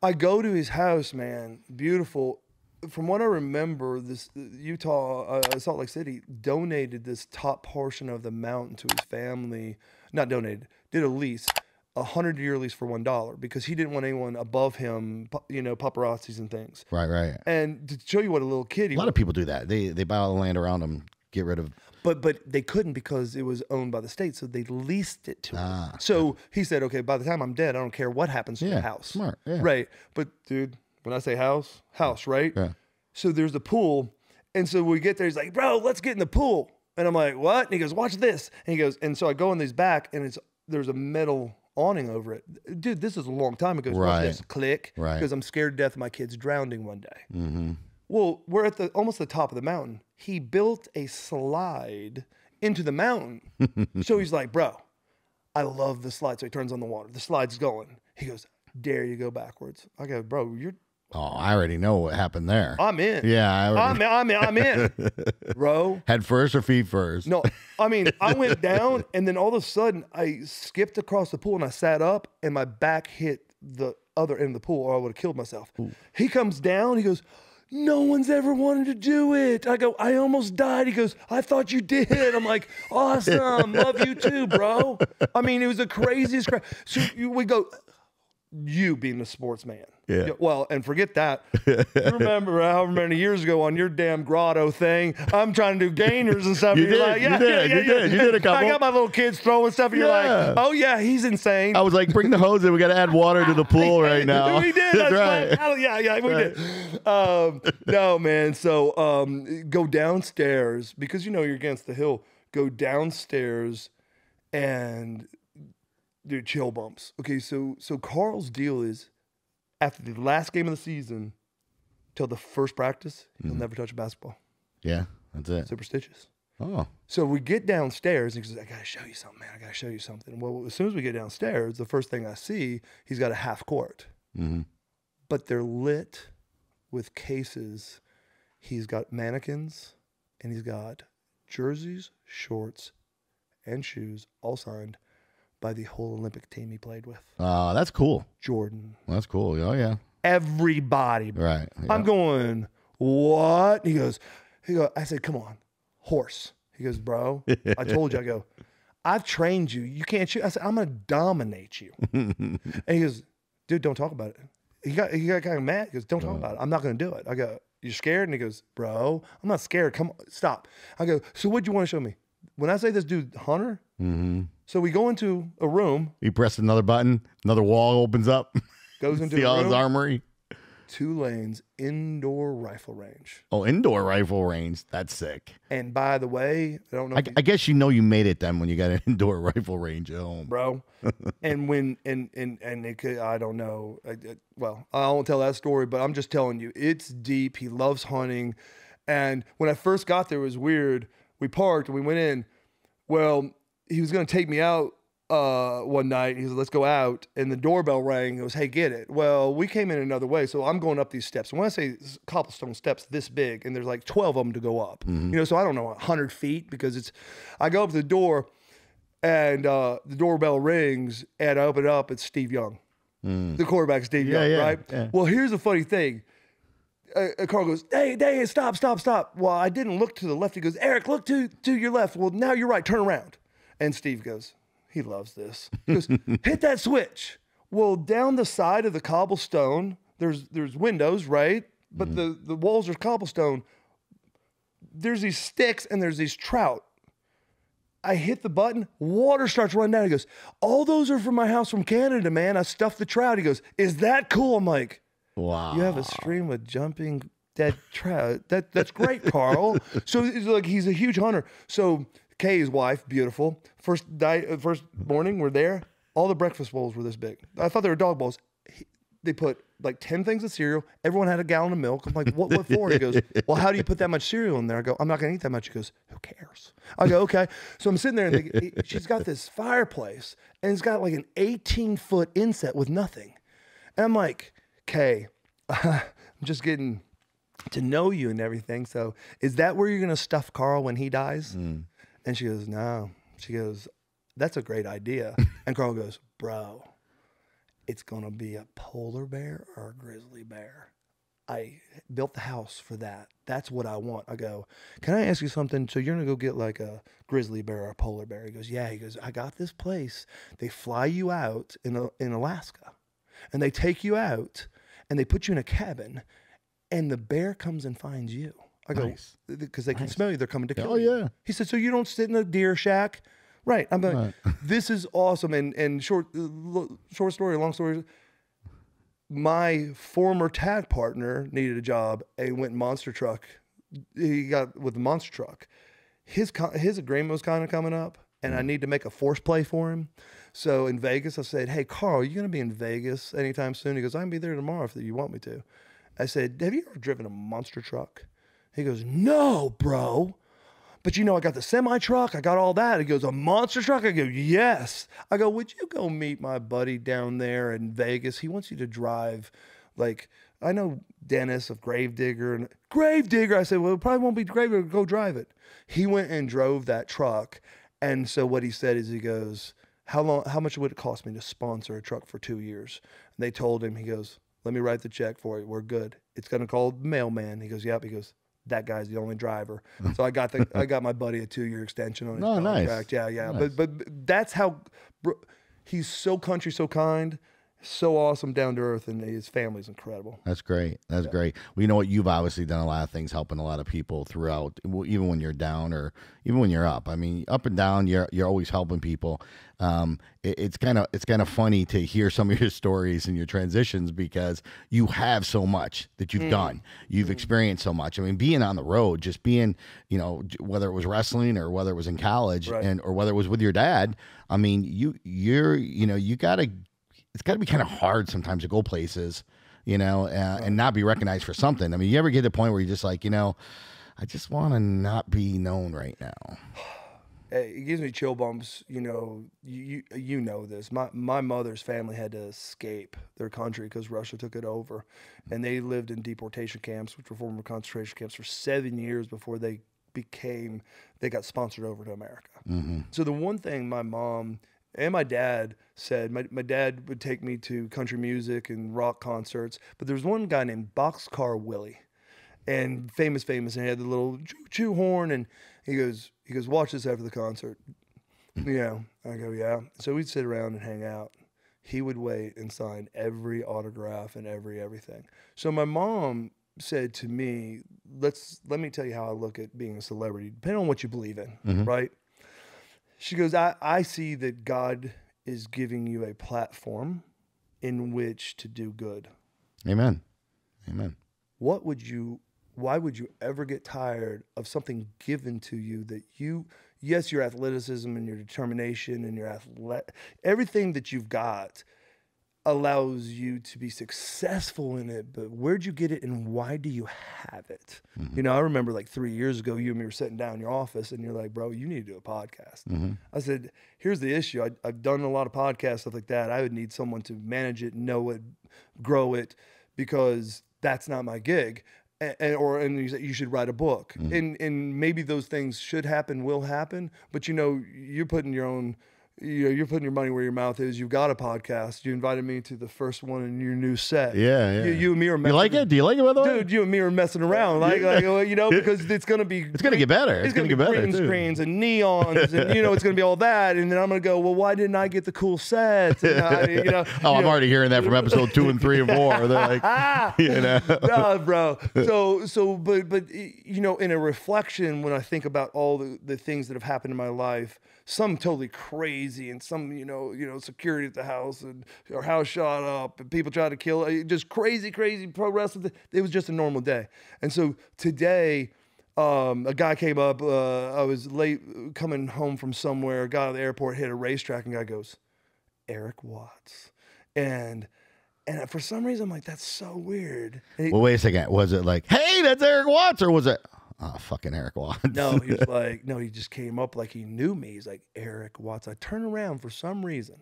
I go to his house, man. Beautiful. From what I remember, this Utah, Salt Lake City, donated this top portion of the mountain to his family. Not donated, did a lease, a 100-year lease for $1 because he didn't want anyone above him, you know, paparazzis and things. Right. And to show you what a little kid he was. A lot of people do that. They buy all the land around them, get rid of... But they couldn't because it was owned by the state, so they leased it to him. So he said, okay, by the time I'm dead, I don't care what happens to the house. Smart, yeah. Right. But, dude, when I say house, right? Yeah. So there's the pool, and so we get there, he's like, bro, let's get in the pool. And I'm like, what? And he goes, watch this. And he goes, and so I go in his back, and there's a metal awning over it. Dude, this is a long time ago. Right. Watch this. Click. Right. Because I'm scared to death of my kids drowning one day. Mm-hmm. Well, we're at almost the top of the mountain. He built a slide into the mountain. So he's like, bro, I love the slide. So he turns on the water. The slide's going. He goes, dare you go backwards? I go, bro, you're... Oh, I already know what happened there. I'm in. Yeah. I'm in. Bro. Head first or feet first? No, I mean, I went down, and then all of a sudden, I skipped across the pool, and I sat up, and my back hit the other end of the pool, or I would have killed myself. Ooh. He comes down. He goes, no one's ever wanted to do it. I go, I almost died. He goes, I thought you did. I'm like, awesome. Love you too, bro. I mean, it was the craziest crap. So we go, you being the sportsman. Yeah. Well, and forget that. Remember however many years ago on your damn grotto thing, I'm trying to do gainers and stuff. You and you're did. Like, You did a couple. I got my little kids throwing stuff, and you're like, oh yeah, he's insane. I was like, bring the hose in. We got to add water to the pool right now. We did. That's right. We did. No, man. So go downstairs because you know you're against the hill. Go downstairs and do chill bumps. Okay, so Carl's deal is after the last game of the season till the first practice, he'll never touch a basketball. Yeah, that's it. Superstitious. Oh. So we get downstairs, and he says, I got to show you something, man. I got to show you something. Well, as soon as we get downstairs, the first thing I see, he's got a half court. Mm-hmm. But they're lit with cases. He's got mannequins, and he's got jerseys, shorts, and shoes, all signed by the whole Olympic team he played with. Oh, that's cool. Jordan. That's cool. Oh, yeah. Everybody. Right. Yeah. I'm going, what? He goes, I said, come on, horse. He goes, bro, I told you. I go, I've trained you. You can't shoot. I said, I'm going to dominate you. And he goes, dude, don't talk about it. He got kind of mad. He goes, don't talk about it. I'm not going to do it. I go, you're scared? And he goes, bro, I'm not scared. Come on, stop. I go, so what'd you want to show me? When I say this dude, Hunter, so we go into a room. He pressed another button, another wall opens up. Goes into See a all room. his armory. 2 lanes indoor rifle range. Oh, indoor rifle range. That's sick. And by the way, I don't know. I guess you know you made it then when you got an indoor rifle range at home, bro. And when and it could, I don't know. Well, I won't tell that story, but I'm just telling you, it's deep. He loves hunting, and when I first got there, it was weird. We parked and we went in. Well, he was gonna take me out one night. He said, "Let's go out," and the doorbell rang. He goes, "Hey, get it." Well, we came in another way, so I'm going up these steps. And when I say cobblestone steps this big, and there's like 12 of them to go up, you know, so I don't know, 100 feet, because it's. I go up to the door, and the doorbell rings, and I open it up. It's Steve Young, the quarterback, Steve Young, right? Yeah. Well, here's the funny thing. Carl goes, hey, stop. Well, I didn't look to the left. He goes, Erik, look to your left. Well, now you're right. Turn around. And Steve goes, he loves this. He goes, hit that switch. Well, down the side of the cobblestone, there's windows, right? But the walls are cobblestone. There's these sticks and there's these trout. I hit the button, water starts running down. He goes, all those are from my house from Canada, man. I stuffed the trout. He goes, is that cool? I'm like, wow. You have a stream of jumping dead trout. That's great, Carl. So it's like he's a huge hunter. So Kay's wife, beautiful. First morning, we're there. All the breakfast bowls were this big. I thought they were dog bowls. They put like 10 things of cereal. Everyone had a gallon of milk. I'm like, what for? He goes, well, how do you put that much cereal in there? I go, I'm not going to eat that much. He goes, who cares? I go, okay. So I'm sitting there, and she's got this fireplace, and it's got like an 18-foot inset with nothing. And I'm like, Kay, I'm just getting to know you and everything. So is that where you're going to stuff Carl when he dies? And she goes, no. She goes, that's a great idea. And Carl goes, bro, it's going to be a polar bear or a grizzly bear. I built the house for that. That's what I want. I go, can I ask you something? So you're going to go get like a grizzly bear or a polar bear? He goes, yeah. He goes, I got this place. They fly you out in Alaska, and they take you out, and they put you in a cabin, and the bear comes and finds you. I go, because they can smell you. They're coming to kill you. Yeah. He said, so you don't sit in a deer shack? Right. I'm like, this is awesome. And short story, long story, my former tag partner needed a job and went monster truck. He got with the monster truck. His agreement was kind of coming up, and I need to make a force play for him. So in Vegas, I said, hey, Carl, you going to be in Vegas anytime soon? He goes, I can be there tomorrow if you want me to. I said, have you ever driven a monster truck? He goes, no, bro. But you know, I got the semi-truck. I got all that. He goes, a monster truck? I go, yes. I go, would you go meet my buddy down there in Vegas? He wants you to drive, like, I know Dennis of Gravedigger. And Gravedigger. I said, well, it probably won't be Gravedigger. Go drive it. He went and drove that truck. And so what he said is, he goes, how much would it cost me to sponsor a truck for 2 years? And they told him, he goes, let me write the check for you. We're good. It's going to call mailman. He goes, yep. He goes, that guy's the only driver. So I got my buddy a 2-year extension on his contract. Nice. Yeah. Nice. But that's how he's so country, so kind, so awesome, down to earth, and his family's incredible. That's great. That's great. Well, you know what? You've obviously done a lot of things, helping a lot of people throughout, even when you're down or even when you're up. I mean, up and down, you're always helping people. It's kind of funny to hear some of your stories and your transitions, because you have so much that you've done. You've experienced so much. I mean, being on the road, just being, you know, whether it was wrestling or whether it was in college, right, or whether it was with your dad. I mean, it's got to be kind of hard sometimes to go places, you know, and not be recognized for something. I mean, you ever get to the point where you're just like, you know, I just want to not be known right now? It gives me chill bumps. You know, you know this. My mother's family had to escape their country because Russia took it over, and they lived in deportation camps, which were former concentration camps, for 7 years before they got sponsored over to America. Mm-hmm. So the one thing my mom and my dad said, my dad would take me to country music and rock concerts, but there was one guy named Boxcar Willie, and famous, and he had the little choo horn, and he goes, watch this after the concert. You know, I go, yeah. So we'd sit around and hang out. He would wait and sign every autograph and everything. So my mom said to me, let me tell you how I look at being a celebrity, depending on what you believe in, right? She goes, I see that God is giving you a platform in which to do good. Amen. Amen. why would you ever get tired of something given to you that yes, your athleticism and your determination and everything that you've got allows you to be successful in it, but where'd you get it and why do you have it? Mm-hmm. I remember like 3 years ago, you and me were sitting down in your office and you're like, bro, you need to do a podcast. Mm-hmm. I said, here's the issue. I've done a lot of podcasts, stuff like that. I would need someone to manage it, know it, grow it, because that's not my gig. And you should write a book. Mm-hmm. And maybe those things should happen, will happen, but you're putting your own, you're putting your money where your mouth is. You've got a podcast. You invited me to the first one in your new set. Yeah. You and me are messing. You like it? Do you like it, by the way? Dude, you and me are messing around. Because it's going to be. It's going to get better. It's going to be green screens and neons and, it's going to be all that. And then I'm going to go, well, why didn't I get the cool sets? And I'm already hearing that from episode 2 and 3 and 4. They're like, No, bro. But in a reflection, when I think about all the things that have happened in my life, some totally crazy and some, security at the house and our house shot up and people tried to kill, just crazy pro wrestling. It was just a normal day. And so today, a guy came up, I was late coming home from somewhere, got out of the airport, hit a racetrack, and guy goes, Erik Watts. And for some reason, I'm like, that's so weird. Well, wait a second. Was it like, hey, that's Erik Watts? Or was it, oh, fucking Erik Watts? No, he was like, no, he just came up like he knew me. He's like, Erik Watts. I turn around for some reason.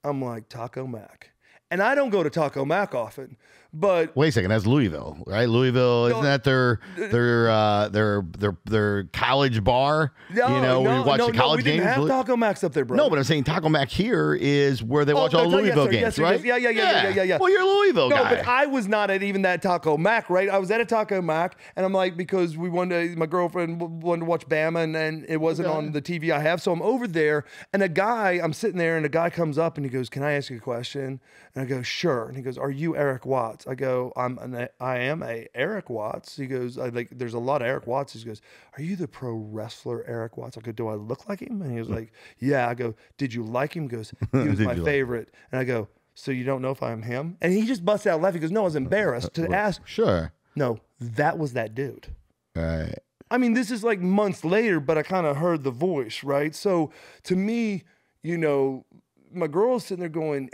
I'm like, Taco Mac. And I don't go to Taco Mac often, but wait a second, that's Louisville, right? Louisville, isn't that their college bar? Where you watch the college we games. Didn't have Taco Macs up there, bro. No, but I'm saying Taco Mac here is where they watch all Louisville games, right? Yeah. Well, you're a Louisville guy. No, but I was not at even that Taco Mac, right? I was at a Taco Mac, and I'm like, because my girlfriend wanted to watch Bama, and it wasn't on the TV I have, so I'm over there, and I'm sitting there, and a guy comes up, and he goes, can I ask you a question? And I go, sure. And he goes, are you Erik Watts? I go, I am a Erik Watts. He goes, there's a lot of Erik Watts. He goes, are you the pro wrestler Erik Watts? I go, do I look like him? And he was like, yeah. I go, did you like him? He goes, he was my favorite. And I go, so you don't know if I'm him? And he just busts out laughing. He goes, no, I was embarrassed to ask. Sure. No, that was that dude. Right. I mean, this is like months later, but I kind of heard the voice, right? So to me, my girl's sitting there going,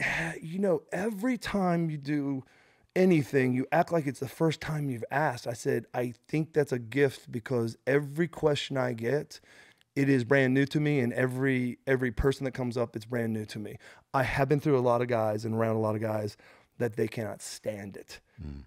every time you do anything, you act like it's the first time you've asked. I said, I think that's a gift because every question I get, it is brand new to me, and every person that comes up, it's brand new to me. I have been through a lot of guys and around a lot of guys that they cannot stand it,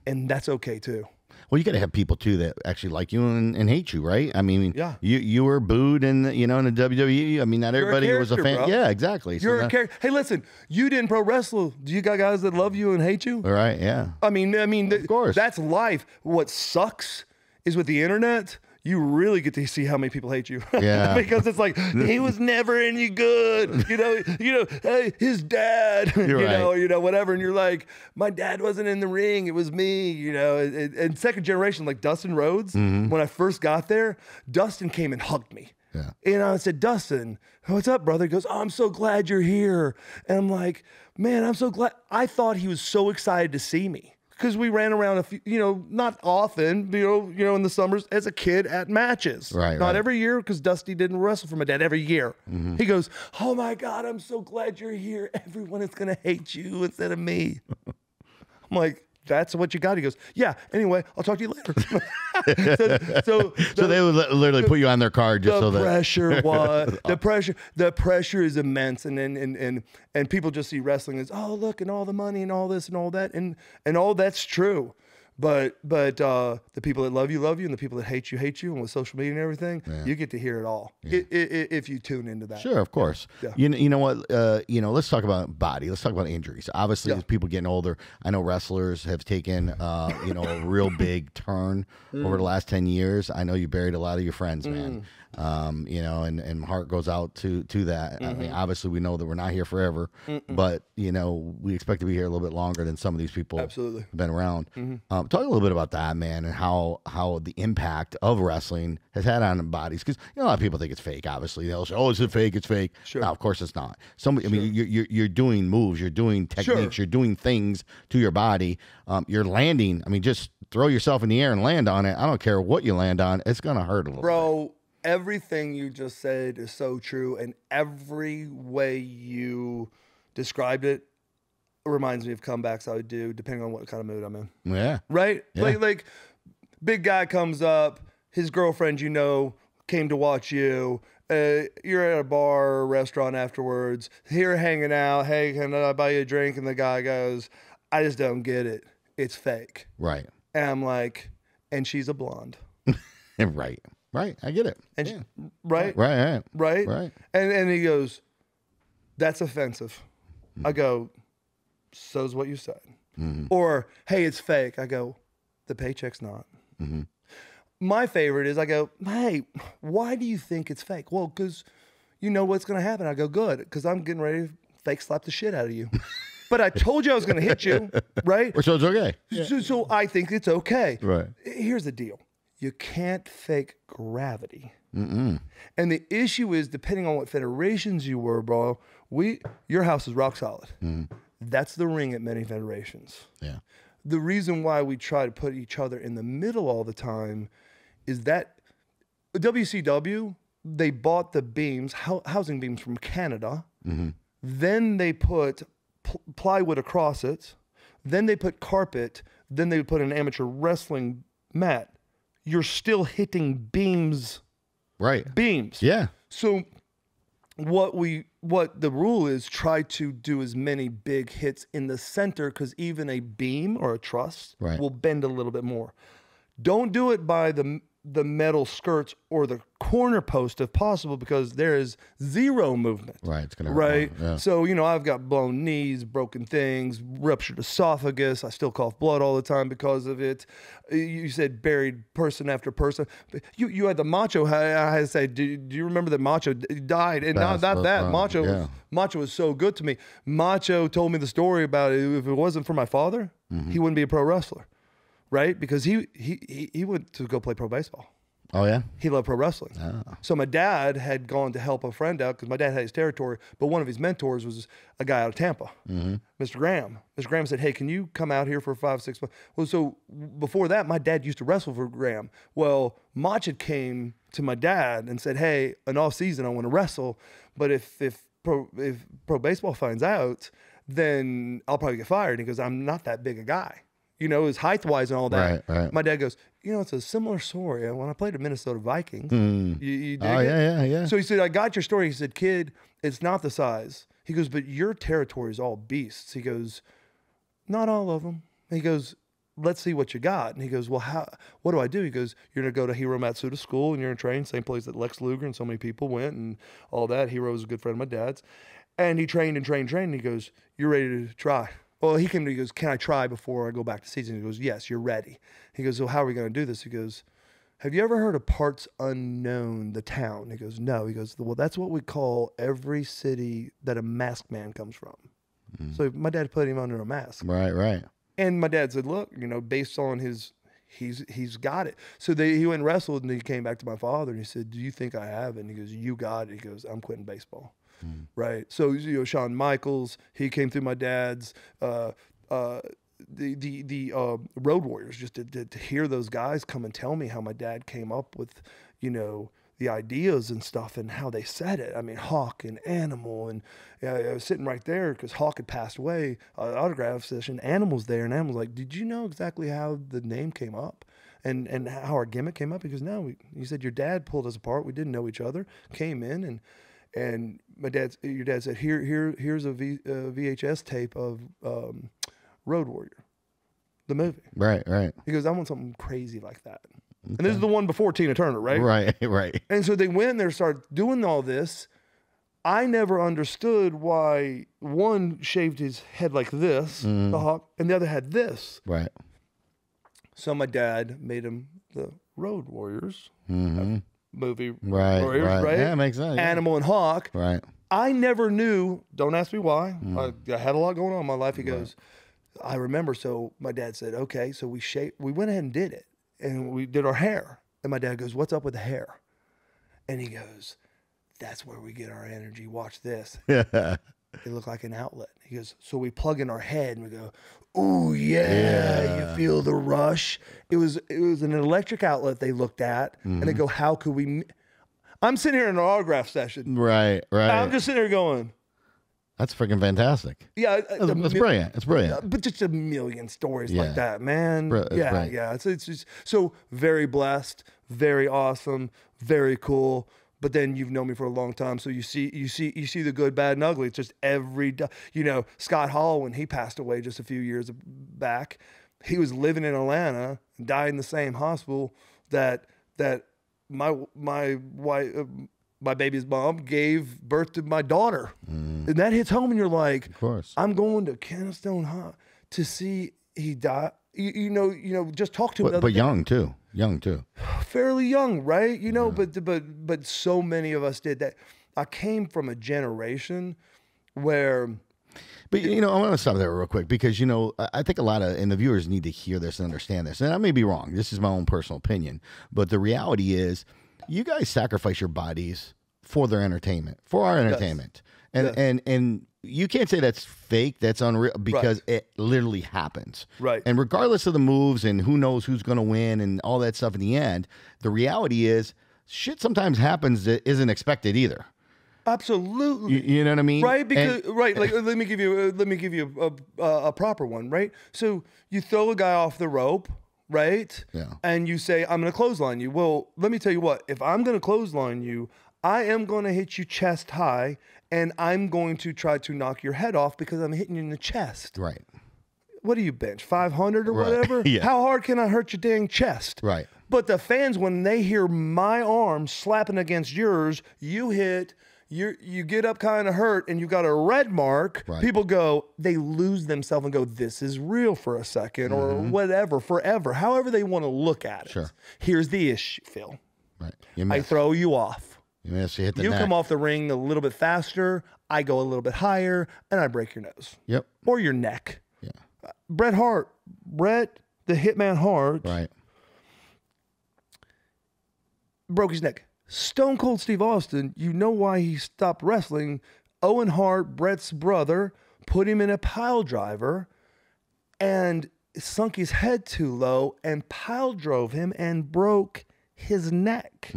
and that's okay too. Well, you got to have people too that actually like you and hate you, right? I mean, yeah. You were booed in the WWE. I mean, not everybody was a fan. Bro. Yeah, exactly. You're a character. Hey, listen, you didn't pro wrestle. Do you got guys that love you and hate you? All right. Yeah. I mean, of course, that's life. What sucks is with the internet, you really get to see how many people hate you. Yeah. Because it's like, he was never any good. Hey, his dad, whatever. And you're like, my dad wasn't in the ring. It was me, and second generation, like Dustin Rhodes, when I first got there, Dustin came and hugged me. Yeah. And I said, Dustin, what's up, brother? He goes, oh, I'm so glad you're here. And I'm like, man, I'm so glad. I thought he was so excited to see me. Because we ran around a few, not often, in the summers as a kid at matches. Right. Not every year, because Dusty didn't wrestle for my dad every year. Mm-hmm. He goes, oh my God, I'm so glad you're here. Everyone is going to hate you instead of me. I'm like, that's what you got. He goes, yeah, anyway, I'll talk to you later. so they would literally put you on their card just so that the pressure is immense, and people just see wrestling as, oh, look, and all the money and all this and all that, and all that's true. But the people that love you, and the people that hate you, and with social media and everything, you get to hear it all if you tune into that. Sure, of course. Yeah. You know what? Let's talk about body. Let's talk about injuries. Obviously, as people getting older, I know wrestlers have taken a real big turn over the last 10 years. I know you buried a lot of your friends, man. And my heart goes out to that. I mean, obviously, we know that we're not here forever, but we expect to be here a little bit longer than some of these people. Absolutely have been around. talk a little bit about that, man, and how the impact of wrestling has had on bodies. Because a lot of people think it's fake. Obviously, they'll say, "Oh, is it fake? It's fake." Sure. No, of course it's not. I mean, you're doing moves, you're doing techniques, you're doing things to your body. You're landing. I mean, just throw yourself in the air and land on it. I don't care what you land on; it's gonna hurt a little. Bro, everything you just said is so true, and every way you described it reminds me of comebacks I would do, depending on what kind of mood I'm in. Yeah. Right? Yeah. Like, big guy comes up, his girlfriend, came to watch you. You're at a bar or restaurant afterwards. Here hanging out. Hey, can I buy you a drink? And the guy goes, I just don't get it. It's fake. Right. And I'm like, and she's a blonde. Right. I get it. And yeah. Right? Right. And he goes, that's offensive. I go, so's what you said. Or, hey, it's fake. I go, the paycheck's not. My favorite is I go, hey, why do you think it's fake? Well, because you know what's going to happen. I go, good, because I'm getting ready to fake slap the shit out of you. But I told you I was going to hit you, right? So it's okay. So I think it's okay. Right. Here's the deal. You can't fake gravity. And the issue is, depending on what federations you were, bro, your house is rock solid. That's the ring at many federations. Yeah. The reason why we try to put each other in the middle all the time is that WCW, they bought the beams, housing beams from Canada. Then they put plywood across it. Then they put carpet. Then they put an amateur wrestling mat. You're still hitting beams. Right. Beams. Yeah. So what the rule is, try to do as many big hits in the center, because even a beam or a truss will bend a little bit more. Don't do it by the metal skirts or the corner post if possible, because there is zero movement. Right. It's gonna right. Yeah. So I've got blown knees, broken things, ruptured esophagus. I still cough blood all the time because of it. You said buried person after person. You had the Macho. I had to say, do you remember that Macho died? And not that Macho. Macho was so good to me. Macho told me the story about it. If it wasn't for my father, he wouldn't be a pro wrestler. Right? Because he went to go play pro baseball. Oh, yeah? He loved pro wrestling. Oh. So my dad had gone to help a friend out, because my dad had his territory, but one of his mentors was a guy out of Tampa, Mr. Graham. Mr. Graham said, hey, can you come out here for 5-6 months? Well, so before that, my dad used to wrestle for Graham. Well, Mach came to my dad and said, hey, an off season, I want to wrestle, but if pro baseball finds out, then I'll probably get fired. He goes, I'm not that big a guy. His height-wise and all that. Right. My dad goes, it's a similar story. When I played the Minnesota Vikings, you dig it? Yeah. So he said, I got your story. He said, kid, it's not the size. He goes, but your territory is all beasts. He goes, not all of them. He goes, let's see what you got. And he goes, well, what do I do? He goes, you're going to go to Hiro Matsuda School, and you're going to train, same place that Lex Luger and so many people went and all that. Hiro was a good friend of my dad's. And he trained and trained and trained. And he goes, you're ready to try. Well, he came to me, he goes, can I try before I go back to season? He goes, yes, you're ready. He goes, so how are we going to do this? He goes, have you ever heard of Parts Unknown, the town? He goes, no. He goes, well, that's what we call every city that a masked man comes from. So my dad put him under a mask. Right. And my dad said, look, based on he's got it. So he went and wrestled, and he came back to my father, and he said, do you think I have it? And he goes, you got it. He goes, I'm quitting baseball. Right. So, Shawn Michaels, he came through my dad's, the Road Warriors, just to hear those guys come and tell me how my dad came up with, the ideas and stuff and how they said it. I mean, Hawk and Animal, and I was sitting right there because Hawk had passed away, autograph session, Animal's there, and Animal's like, did you know exactly how the name came up? And how our gimmick came up? He goes, no, he said, your dad pulled us apart. We didn't know each other, came in, and your dad said, here's a VHS tape of Road Warrior, the movie. Right. He goes, I want something crazy like that. Okay. And this is the one before Tina Turner, right? Right. And so they went and they started doing all this. I never understood why one shaved his head like this, the Hawk, and the other had this. Right. So my dad made him the Road Warriors. Movie right. right? Yeah, makes sense. Animal and Hawk. Right. I never knew, don't ask me why. I had a lot going on in my life. He goes, I remember, so my dad said, okay, so we went ahead and did it. And we did our hair. And my dad goes, what's up with the hair? And he goes, that's where we get our energy. Watch this. It looked like an outlet. He goes, so we plug in our head and we go, ooh, yeah. You feel the rush. It was an electric outlet they looked at. And they go, how could we... I'm sitting here in an autograph session. Right. I'm just sitting here going... That's freaking fantastic. Yeah. It's brilliant. It's brilliant. But just a million stories like that, man. Brilliant. Yeah. It's just so very blessed, very awesome, very cool. But then you've known me for a long time, so you see the good, bad, and ugly. It's just Scott Hall, when he passed away just a few years back, he was living in Atlanta, died in the same hospital that my wife, my baby's mom, gave birth to my daughter. And that hits home, and you're like, of course, I'm going to Kennestone High to see he die. You know, just talk to him. But young too. Fairly young, right? But so many of us did that. I came from a generation where... But, I want to stop there real quick because, I think a lot of, and the viewers need to hear this and understand this. And I may be wrong. This is my own personal opinion. But the reality is you guys sacrifice your bodies for their entertainment, for our entertainment. And you can't say that's fake, that's unreal, because it literally happens. Right. And regardless of the moves and who knows who's going to win and all that stuff in the end, the reality is shit sometimes happens that isn't expected either. Absolutely. You know what I mean? Right. Because like let me give you a proper one. Right. So you throw a guy off the rope. Right. Yeah. And you say, I'm going to clothesline you. Well, let me tell you what. If I'm going to clothesline you, I am going to hit you chest high, and I'm going to try to knock your head off because I'm hitting you in the chest. Right. What do you bench? 500 or whatever? Yeah. How hard can I hurt your dang chest? Right. But the fans, when they hear my arm slapping against yours, you hit, you get up kind of hurt, and you got a red mark. Right. People go, they lose themselves and go, this is real for a second, or whatever, forever, however they want to look at it. Sure. Here's the issue, Phil. Right. I throw you off. You miss, you hit the You neck. come off the ring a little bit faster, I go a little bit higher, and I break your nose. Yep. Or your neck. Yeah. Bret the Hitman Hart, Right. broke his neck. Stone Cold Steve Austin, you know why he stopped wrestling. Owen Hart, Bret's brother, put him in a pile driver and sunk his head too low and pile drove him and broke his neck.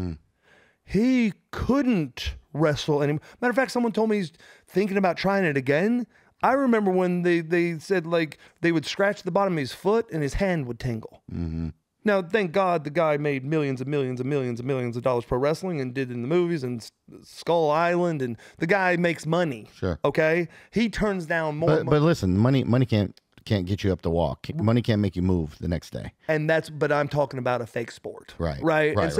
He couldn't wrestle anymore. Matter of fact, someone told me he's thinking about trying it again. I remember when they said like they would scratch the bottom of his foot and his hand would tingle. Now, thank God the guy made millions and millions and millions and millions of dollars pro wrestling and did it in the movies and Skull Island, and the guy makes money. Sure. Okay? He turns down more money. But listen, money can't get you up the wall. Money can't make you move the next day. And but I'm talking about a fake sport. Right. And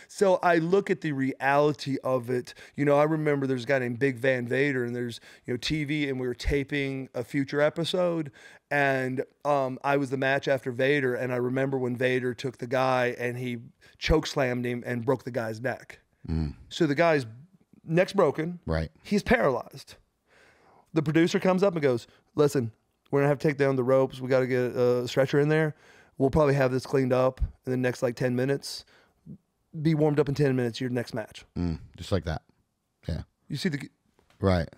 so I look at the reality of it. I remember there's a guy named Big Van Vader, and there's, TV, and we were taping a future episode, and I was the match after Vader, and I remember when Vader took the guy and he choke slammed him and broke the guy's neck. So the guy's neck's broken. Right. He's paralyzed. The producer comes up and goes, listen, we're going to have to take down the ropes. We got to get a stretcher in there. We'll probably have this cleaned up in the next 10 minutes. Be warmed up in 10 minutes, your next match. Just like that. Yeah. You see the... Right.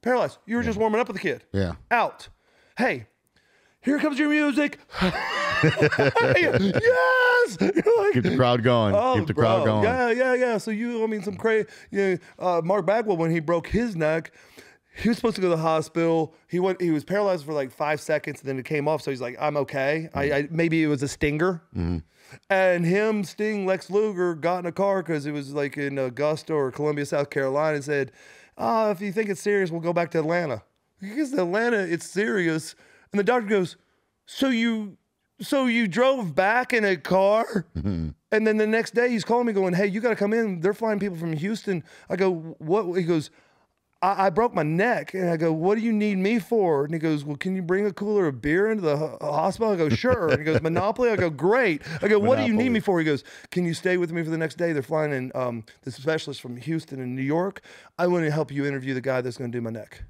Paralyzed. You were just warming up with the kid. Yeah. Out. Hey, here comes your music. Yes! Keep the crowd going. Keep the crowd going. Yeah. So some crazy... Mark Bagwell, when he broke his neck... He was supposed to go to the hospital. He was paralyzed for 5 seconds, and then it came off. So he's like, "I'm okay." Maybe it was a stinger. And him, Sting, Lex Luger got in a car because it was in Augusta or Columbia, South Carolina, and said, "If you think it's serious, we'll go back to Atlanta." Because Atlanta, it's serious. And the doctor goes, "So you drove back in a car?" And then the next day he's calling me, going, "Hey, you got to come in. They're flying people from Houston." I go, "What?" He goes, I broke my neck. And I go, "What do you need me for?" And he goes, "Well, can you bring a cooler of beer into the hospital?" I go, "Sure." And he goes, "Monopoly?" I go, "Great." I go, "What do you need me for?" He goes, "Can you stay with me for the next day? They're flying in the specialist from Houston and New York. I want to help you interview the guy that's going to do my neck."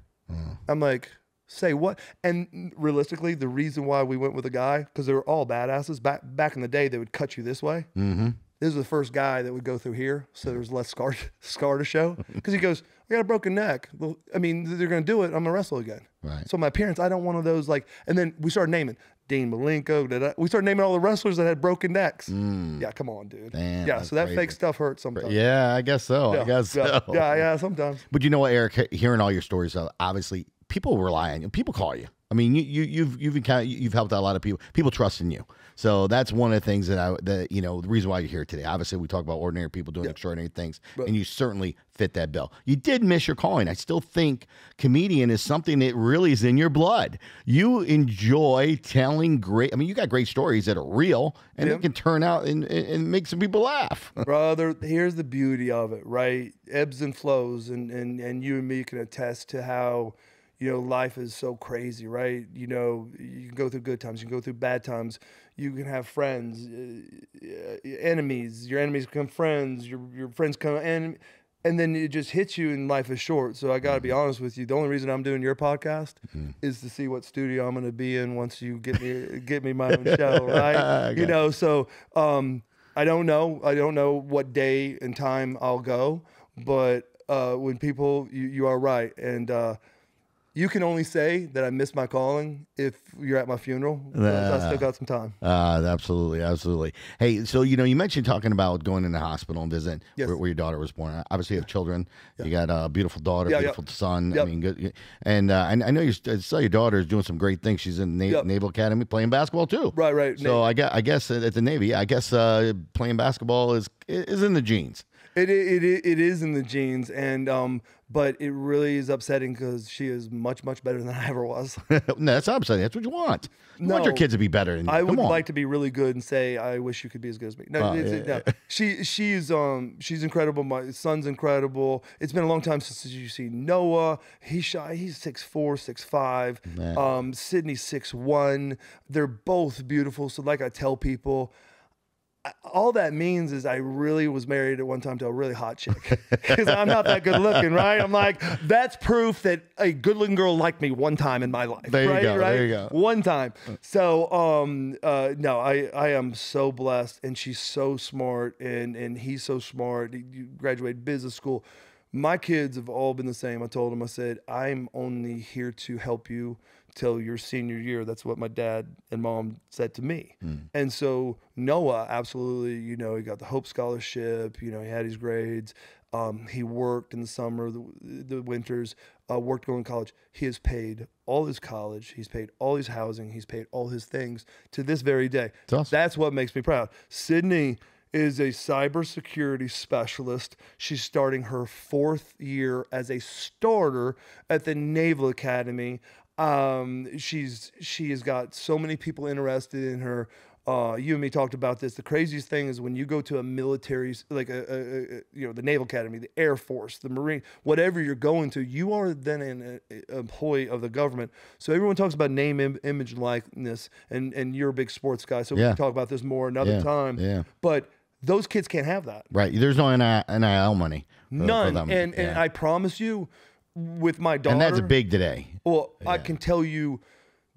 I'm like, Say what? And realistically, the reason why we went with a guy, because they were all badasses. Back in the day, they would cut you this way. Mm-hmm. This was the first guy that would go through here, so there was less scar to show. Because he goes, I got a broken neck. Well, I mean, they're going to do it. I'm going to wrestle again. Right. So my parents, I don't want one of those, like, and then we started naming Dean Malenko. We started naming all the wrestlers that had broken necks. Yeah, come on, dude. Damn, yeah, so that crazy. fake stuff hurts sometimes. Yeah, I guess so. I guess so. Yeah, sometimes. But you know what, Erik? Hearing all your stories, obviously, people rely on you. People call you. I mean, you've helped out a lot of people. People trust in you. So that's one of the things that the reason why you're here today. Obviously, we talk about ordinary people doing extraordinary things, and you certainly fit that bill. You did miss your calling. I still think comedian is something that really is in your blood. You enjoy telling great. I mean, you got great stories that are real, and they can turn out and make some people laugh. Brother, here's the beauty of it, right? Ebbs and flows, and you and me can attest to how. Life is so crazy, right? You can go through good times, you can go through bad times. You can have friends, enemies. Your enemies become friends. Your friends come, and then it just hits you, and life is short. So I got to be honest with you. The only reason I'm doing your podcast is to see what studio I'm going to be in once you get me my own show, right? So I don't know. I don't know what day and time I'll go, but when people, you are right, and. You can only say that I missed my calling if you're at my funeral. I still got some time. Absolutely. Hey, so you mentioned talking about going in the hospital and visit where your daughter was born. Obviously, you have children. You got a beautiful daughter, beautiful son. I mean, good. And I know I saw your daughter is doing some great things. She's in the Naval Academy playing basketball too. Right. So I guess at the Navy, playing basketball is in the genes. It is in the genes, and but it really is upsetting because she is much better than I ever was. No, that's not upsetting. That's what you want. You want your kids to be better than you. I would like to be really good and say I wish you could be as good as me. No, she's incredible. My son's incredible. It's been a long time since you see Noah. He's 6'4", 6'5". Sydney's 6'1". They're both beautiful. So like I tell people. All that means is I really was married at one time to a really hot chick because I'm not that good looking, right? I'm like, that's proof that a good looking girl liked me one time in my life. There you go. There you go. One time. So, no, I am so blessed, and she's so smart, and he's so smart. He graduated business school. My kids have all been the same. I told them, I said, I'm only here to help you till your senior year. That's what my dad and mom said to me. And so Noah, absolutely, he got the Hope Scholarship, he had his grades. He worked in the summer, the winters, worked going to college. He has paid all his college. He's paid all his housing. He's paid all his things to this very day. That's awesome. That's what makes me proud. Sydney is a cybersecurity specialist. She's starting her 4th year as a starter at the Naval Academy. She has got so many people interested in her. You and me talked about this. The craziest thing is when you go to a military, like the Naval Academy, the Air Force, the Marine, whatever you're going to, you are then an employee of the government. So everyone talks about name, image, and likeness, and you're a big sports guy, so we can talk about this more another time. Yeah. But those kids can't have that. Right. There's no NIL money. None. And I promise you, with my daughter. And that's big today. Well, I can tell you,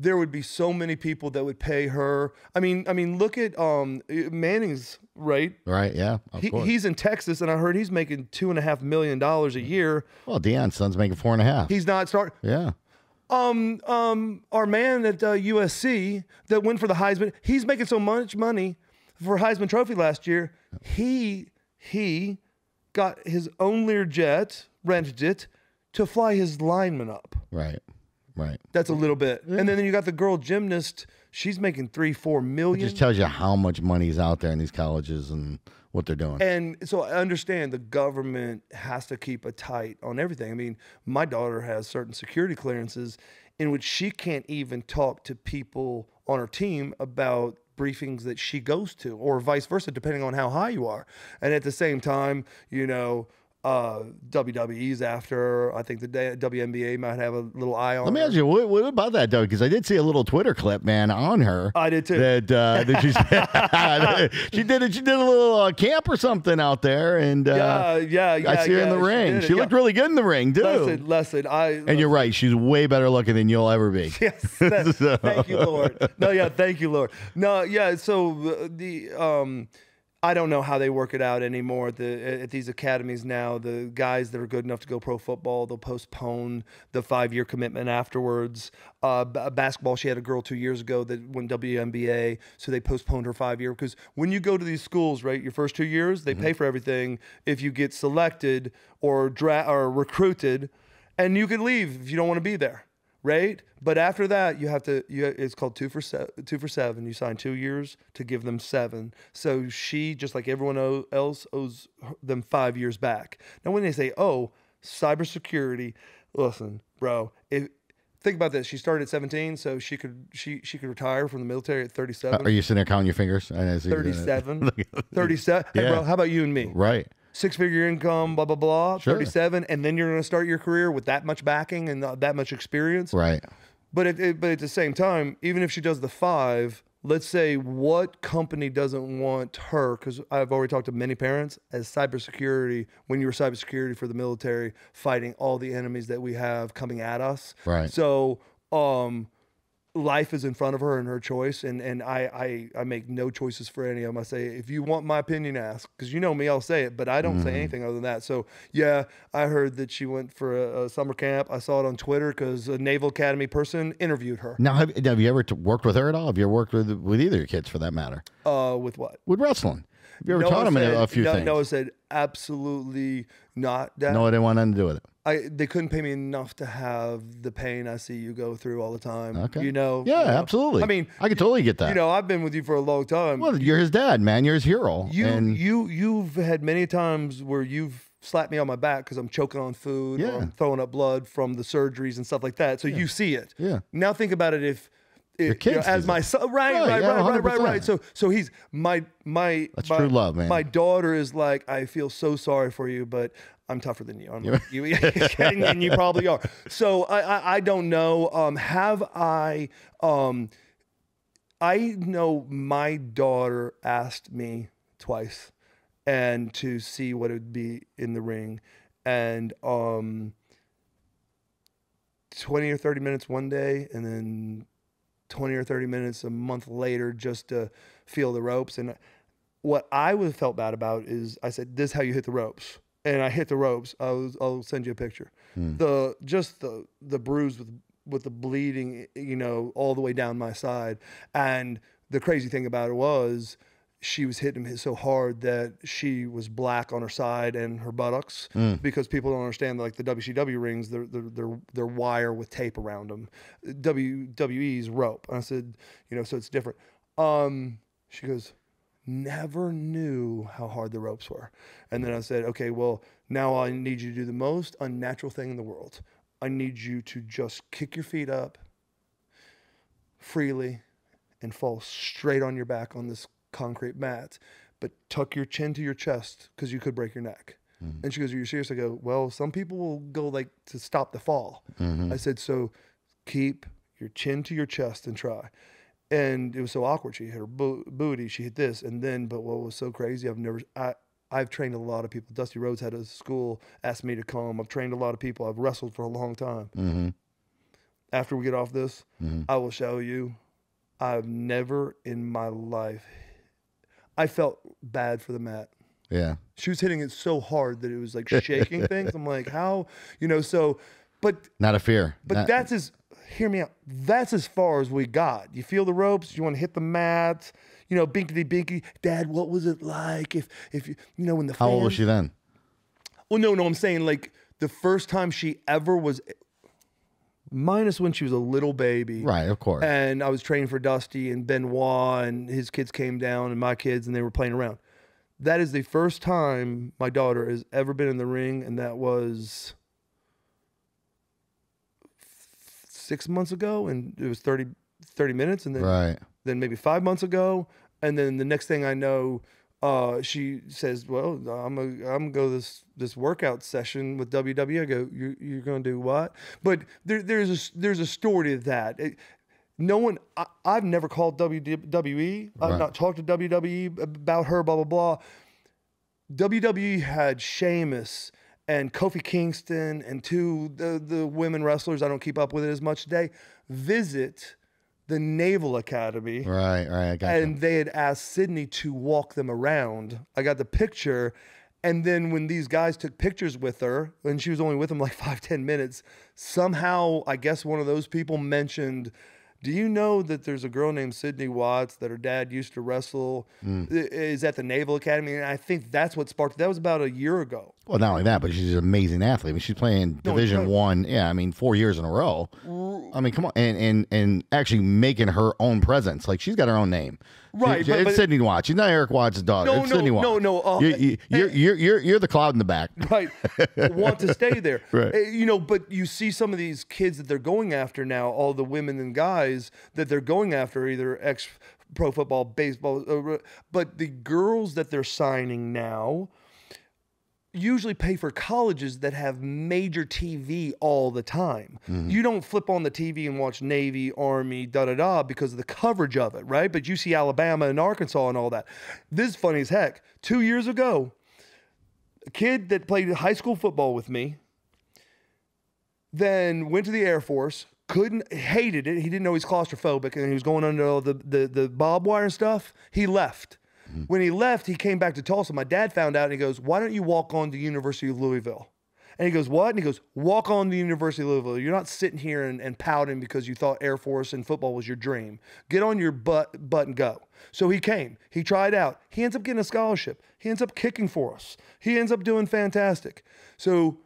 there would be so many people that would pay her. I mean, look at Manning's, right? Right. Yeah. Of course. He's in Texas, and I heard he's making $2.5 million a year. Well, Deion's son's making 4.5. He's not starting. Yeah. Our man at USC that went for the Heisman, he's making so much money for Heisman Trophy last year. He got his own Learjet, rented it to fly his lineman up. Right. That's a little bit. Yeah. And then you got the girl gymnast. She's making $3-4 million. It just tells you how much money's out there in these colleges and what they're doing. And so I understand the government has to keep a tight on everything. I mean, my daughter has certain security clearances in which she can't even talk to people on her team about briefings that she goes to, or vice versa, depending on how high you are. And at the same time, WWE's after. I think the WNBA might have a little eye on Let me her. ask you, what about that, though? Because I did see a little Twitter clip, man, on her. I did too. That she did a little camp or something out there, and yeah. I see her in the ring. She looked really good in the ring too. Listen. And you're right, she's way better looking than you'll ever be. Yes, thank you, Lord. No, yeah, thank you, Lord. No, yeah. So I don't know how they work it out anymore at these academies now. The guys that are good enough to go pro football, they'll postpone the 5-year commitment afterwards. Basketball, she had a girl 2 years ago that went WNBA, so they postponed her 5-year. Because when you go to these schools, right, your first 2 years, they pay for everything. If you get selected or recruited, and you can leave if you don't want to be there. Right, but after that, you have to. It's called 2 for 7. You sign 2 years to give them 7. So she, just like everyone else, owes them 5 years back. Now, when they say, "Oh, cybersecurity," listen, bro. Think about this. She started at 17, so she could retire from the military at 37. Are you sitting there counting your fingers? 37. 37. Hey, Yeah. bro, how about you and me? Right. 6-figure income, blah, blah, blah, Sure. 37, and then you're going to start your career with that much backing and that much experience. Right. But at the same time, even if she does the 5, let's say what company doesn't want her, because I've already talked to many parents, as cybersecurity, when you were cybersecurity for the military, fighting all the enemies that we have coming at us. Right. So life is in front of her and her choice, and I make no choices for any of them. I say, if you want my opinion, ask, because you know me, I'll say it, but I don't say anything other than that. So yeah, I heard that she went for a summer camp. I saw it on Twitter because a Naval Academy person interviewed her. Now, have you ever worked with her at all? Have you ever worked with either your kids, for that matter? With what? With wrestling. Have you ever Noah taught them a few things? Noah said, absolutely not, Dad. No, I didn't want nothing to do with it. They couldn't pay me enough to have the pain I see you go through all the time. Okay. You know? Yeah, absolutely. I mean, I could totally get that. You know, I've been with you for a long time. Well, you're his dad, man. You're his hero. You've had many times where you've slapped me on my back because I'm choking on food or I'm throwing up blood from the surgeries and stuff like that. So you see it. Yeah. Now think about it if your kids as my son, right. So he's my That's true love, man. My daughter is like, I feel so sorry for you, but I'm tougher than you. And you probably are. So I don't know. I know my daughter asked me twice, and to see what it would be in the ring, and 20 or 30 minutes one day, and then 20 or 30 minutes a month later just to feel the ropes. And what I would have felt bad about is I said, this is how you hit the ropes. And I hit the ropes. I'll send you a picture. The bruise with the bleeding, you know, all the way down my side. And the crazy thing about it was she was hitting him so hard that she was black on her side and her buttocks, because people don't understand, like the WCW rings, they're wire with tape around them. WWE's rope. And I said, you know, so it's different. She goes, never knew how hard the ropes were. And then I said, okay, well, now I need you to do the most unnatural thing in the world. I need you to just kick your feet up freely and fall straight on your back on this concrete mat, but tuck your chin to your chest because you could break your neck. And she goes, are you serious? I go, well, some people will go like to stop the fall. I said, so keep your chin to your chest and try. And it was so awkward. She hit her booty, she hit this, and then, but what was so crazy, I've trained a lot of people. Dusty Rhodes had a school, asked me to come. I've trained a lot of people. I've wrestled for a long time. After we get off this, I will show you, I've never in my life, I felt bad for the mat. Yeah. She was hitting it so hard that it was like shaking things. I'm like, how, you know, so, but. Not a fear. But hear me out. That's as far as we got. You feel the ropes. You want to hit the mat. You know, binkity binky. Dad, what was it like if you know, when the How old was she then? Well, no, I'm saying like the first time she ever was, minus when she was a little baby. Right, of course. And I was training for Dusty and Benoit, and his kids came down, and my kids, and they were playing around. That is the first time my daughter has ever been in the ring, and that was 6 months ago, and it was 30 minutes, and then maybe 5 months ago, and then the next thing I know, she says, "Well, I'm gonna go this workout session with WWE." I go, "You're gonna do what?" But there's a story to that. I've never called WWE. I've not talked to WWE about her. Blah blah blah. WWE had Sheamus and Kofi Kingston and the women wrestlers. I don't keep up with it as much today. Visit the Naval Academy. Right. I got and they had asked Sydney to walk them around. I got the picture. And then when these guys took pictures with her, and she was only with them like 5-10 minutes, somehow, I guess one of those people mentioned, do you know that there's a girl named Sydney Watts that her dad used to wrestle, is at the Naval Academy? And I think that's what sparked. That was about a year ago. Well, not only that, but she's an amazing athlete. I mean, she's playing Division I. Yeah, I mean, 4 years in a row. I mean, come on, and actually making her own presence. Like she's got her own name. Right, it's Sydney Watts. She's not Erik Watts' daughter. It's Sydney Watts. No. You're the cloud in the back. Right. Want to stay there. Right. But you see some of these kids that they're going after now, all the women and guys that they're going after, either ex-pro football, baseball, but the girls that they're signing now usually pay for colleges that have major TV all the time. You don't flip on the TV and watch Navy, Army, because of the coverage of it, right? But you see Alabama and Arkansas and all that. This is funny as heck. 2 years ago, a kid that played high school football with me, then went to the Air Force, hated it. He didn't know he's claustrophobic, and he was going under all the barbed wire and stuff. He left. When he left, he came back to Tulsa. My dad found out, and he goes, "Why don't you walk on to University of Louisville?" And he goes, "What?" And he goes, "Walk on to University of Louisville. You're not sitting here and pouting because you thought Air Force and football was your dream. Get on your butt and go." So he came. He tried out. He ends up getting a scholarship. He ends up kicking for us. He ends up doing fantastic. So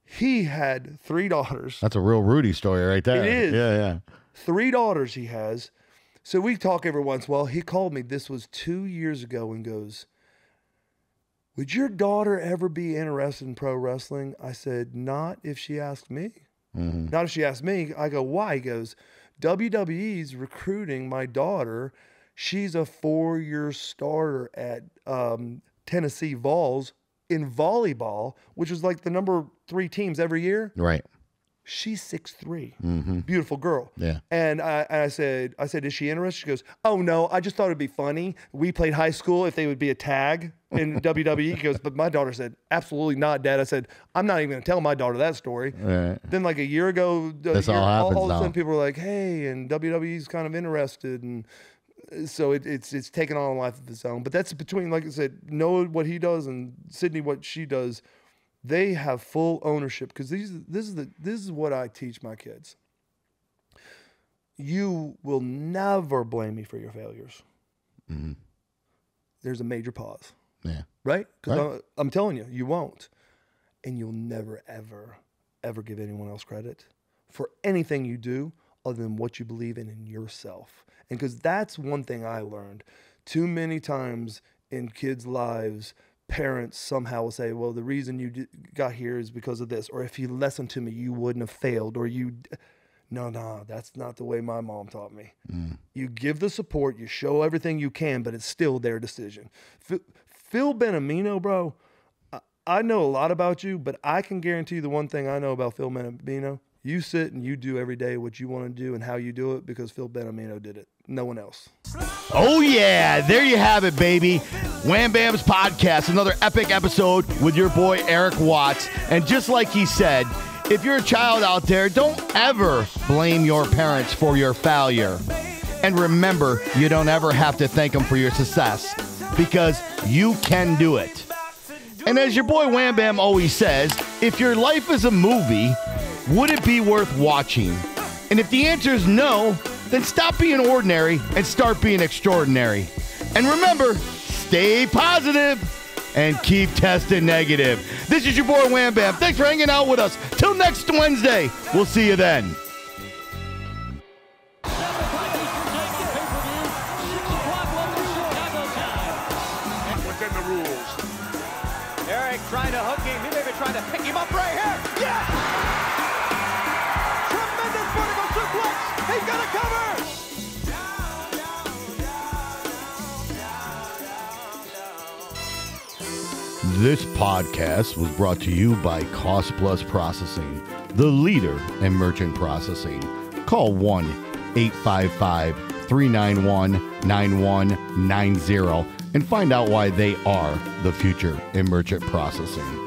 he had 3 daughters. That's a real Rudy story right there. It is. Yeah. 3 daughters he has. So we talk every once in a while. He called me, this was 2 years ago, and goes, "Would your daughter ever be interested in pro wrestling?" I said, "Not if she asked me." Not if she asked me. I go, "Why?" He goes, "WWE's recruiting my daughter. She's a 4-year starter at Tennessee Vols in volleyball, which is like the number 3 teams every year." Right. She's 6'3", beautiful girl. Yeah. And I said, "Is she interested?" She goes, "Oh no, I just thought it'd be funny. We played high school if they would be a tag in WWE." He goes, "But my daughter said, absolutely not, Dad." I said, "I'm not even gonna tell my daughter that story." Right. Then like a year ago, all of a sudden people were like, "Hey," and WWE's kind of interested, and so it's taken on a life of its own. But that's between, like I said, Noah what he does and Sydney what she does. They have full ownership, because this is what I teach my kids. You will never blame me for your failures. There's a major pause. Yeah. Right? Because I'm telling you, you won't. And you'll never, ever give anyone else credit for anything you do other than what you believe in yourself. And because that's one thing I learned. Too many times in kids' lives, parents somehow will say, "Well, the reason you got here is because of this," or "If you listened to me, you wouldn't have failed," or No, that's not the way my mom taught me. You give the support, you show everything you can, but it's still their decision. Phil Benamino, bro, I know a lot about you, but I can guarantee you the one thing I know about Phil Benamino: you sit and you do every day what you want to do and how you do it, because Phil Benamino did it. No one else. Oh, yeah. There you have it, baby. Wham Bam's podcast, another epic episode with your boy, Erik Watts. And just like he said, if you're a child out there, don't ever blame your parents for your failure. And remember, you don't ever have to thank them for your success, because you can do it. And as your boy Wham Bam always says, if your life is a movie, would it be worth watching? And if the answer is no, then stop being ordinary and start being extraordinary. And remember, stay positive and keep testing negative. This is your boy Wham Bam. Thanks for hanging out with us. Till next Wednesday. We'll see you then. Within the rules. Erik trying to hook him. He may be trying to pick him up right here. Yes! Tremendous vertical suplex. He's got to cover. This podcast was brought to you by Cost Plus Processing, the leader in merchant processing. Call 1-855-391-9190 and find out why they are the future in merchant processing.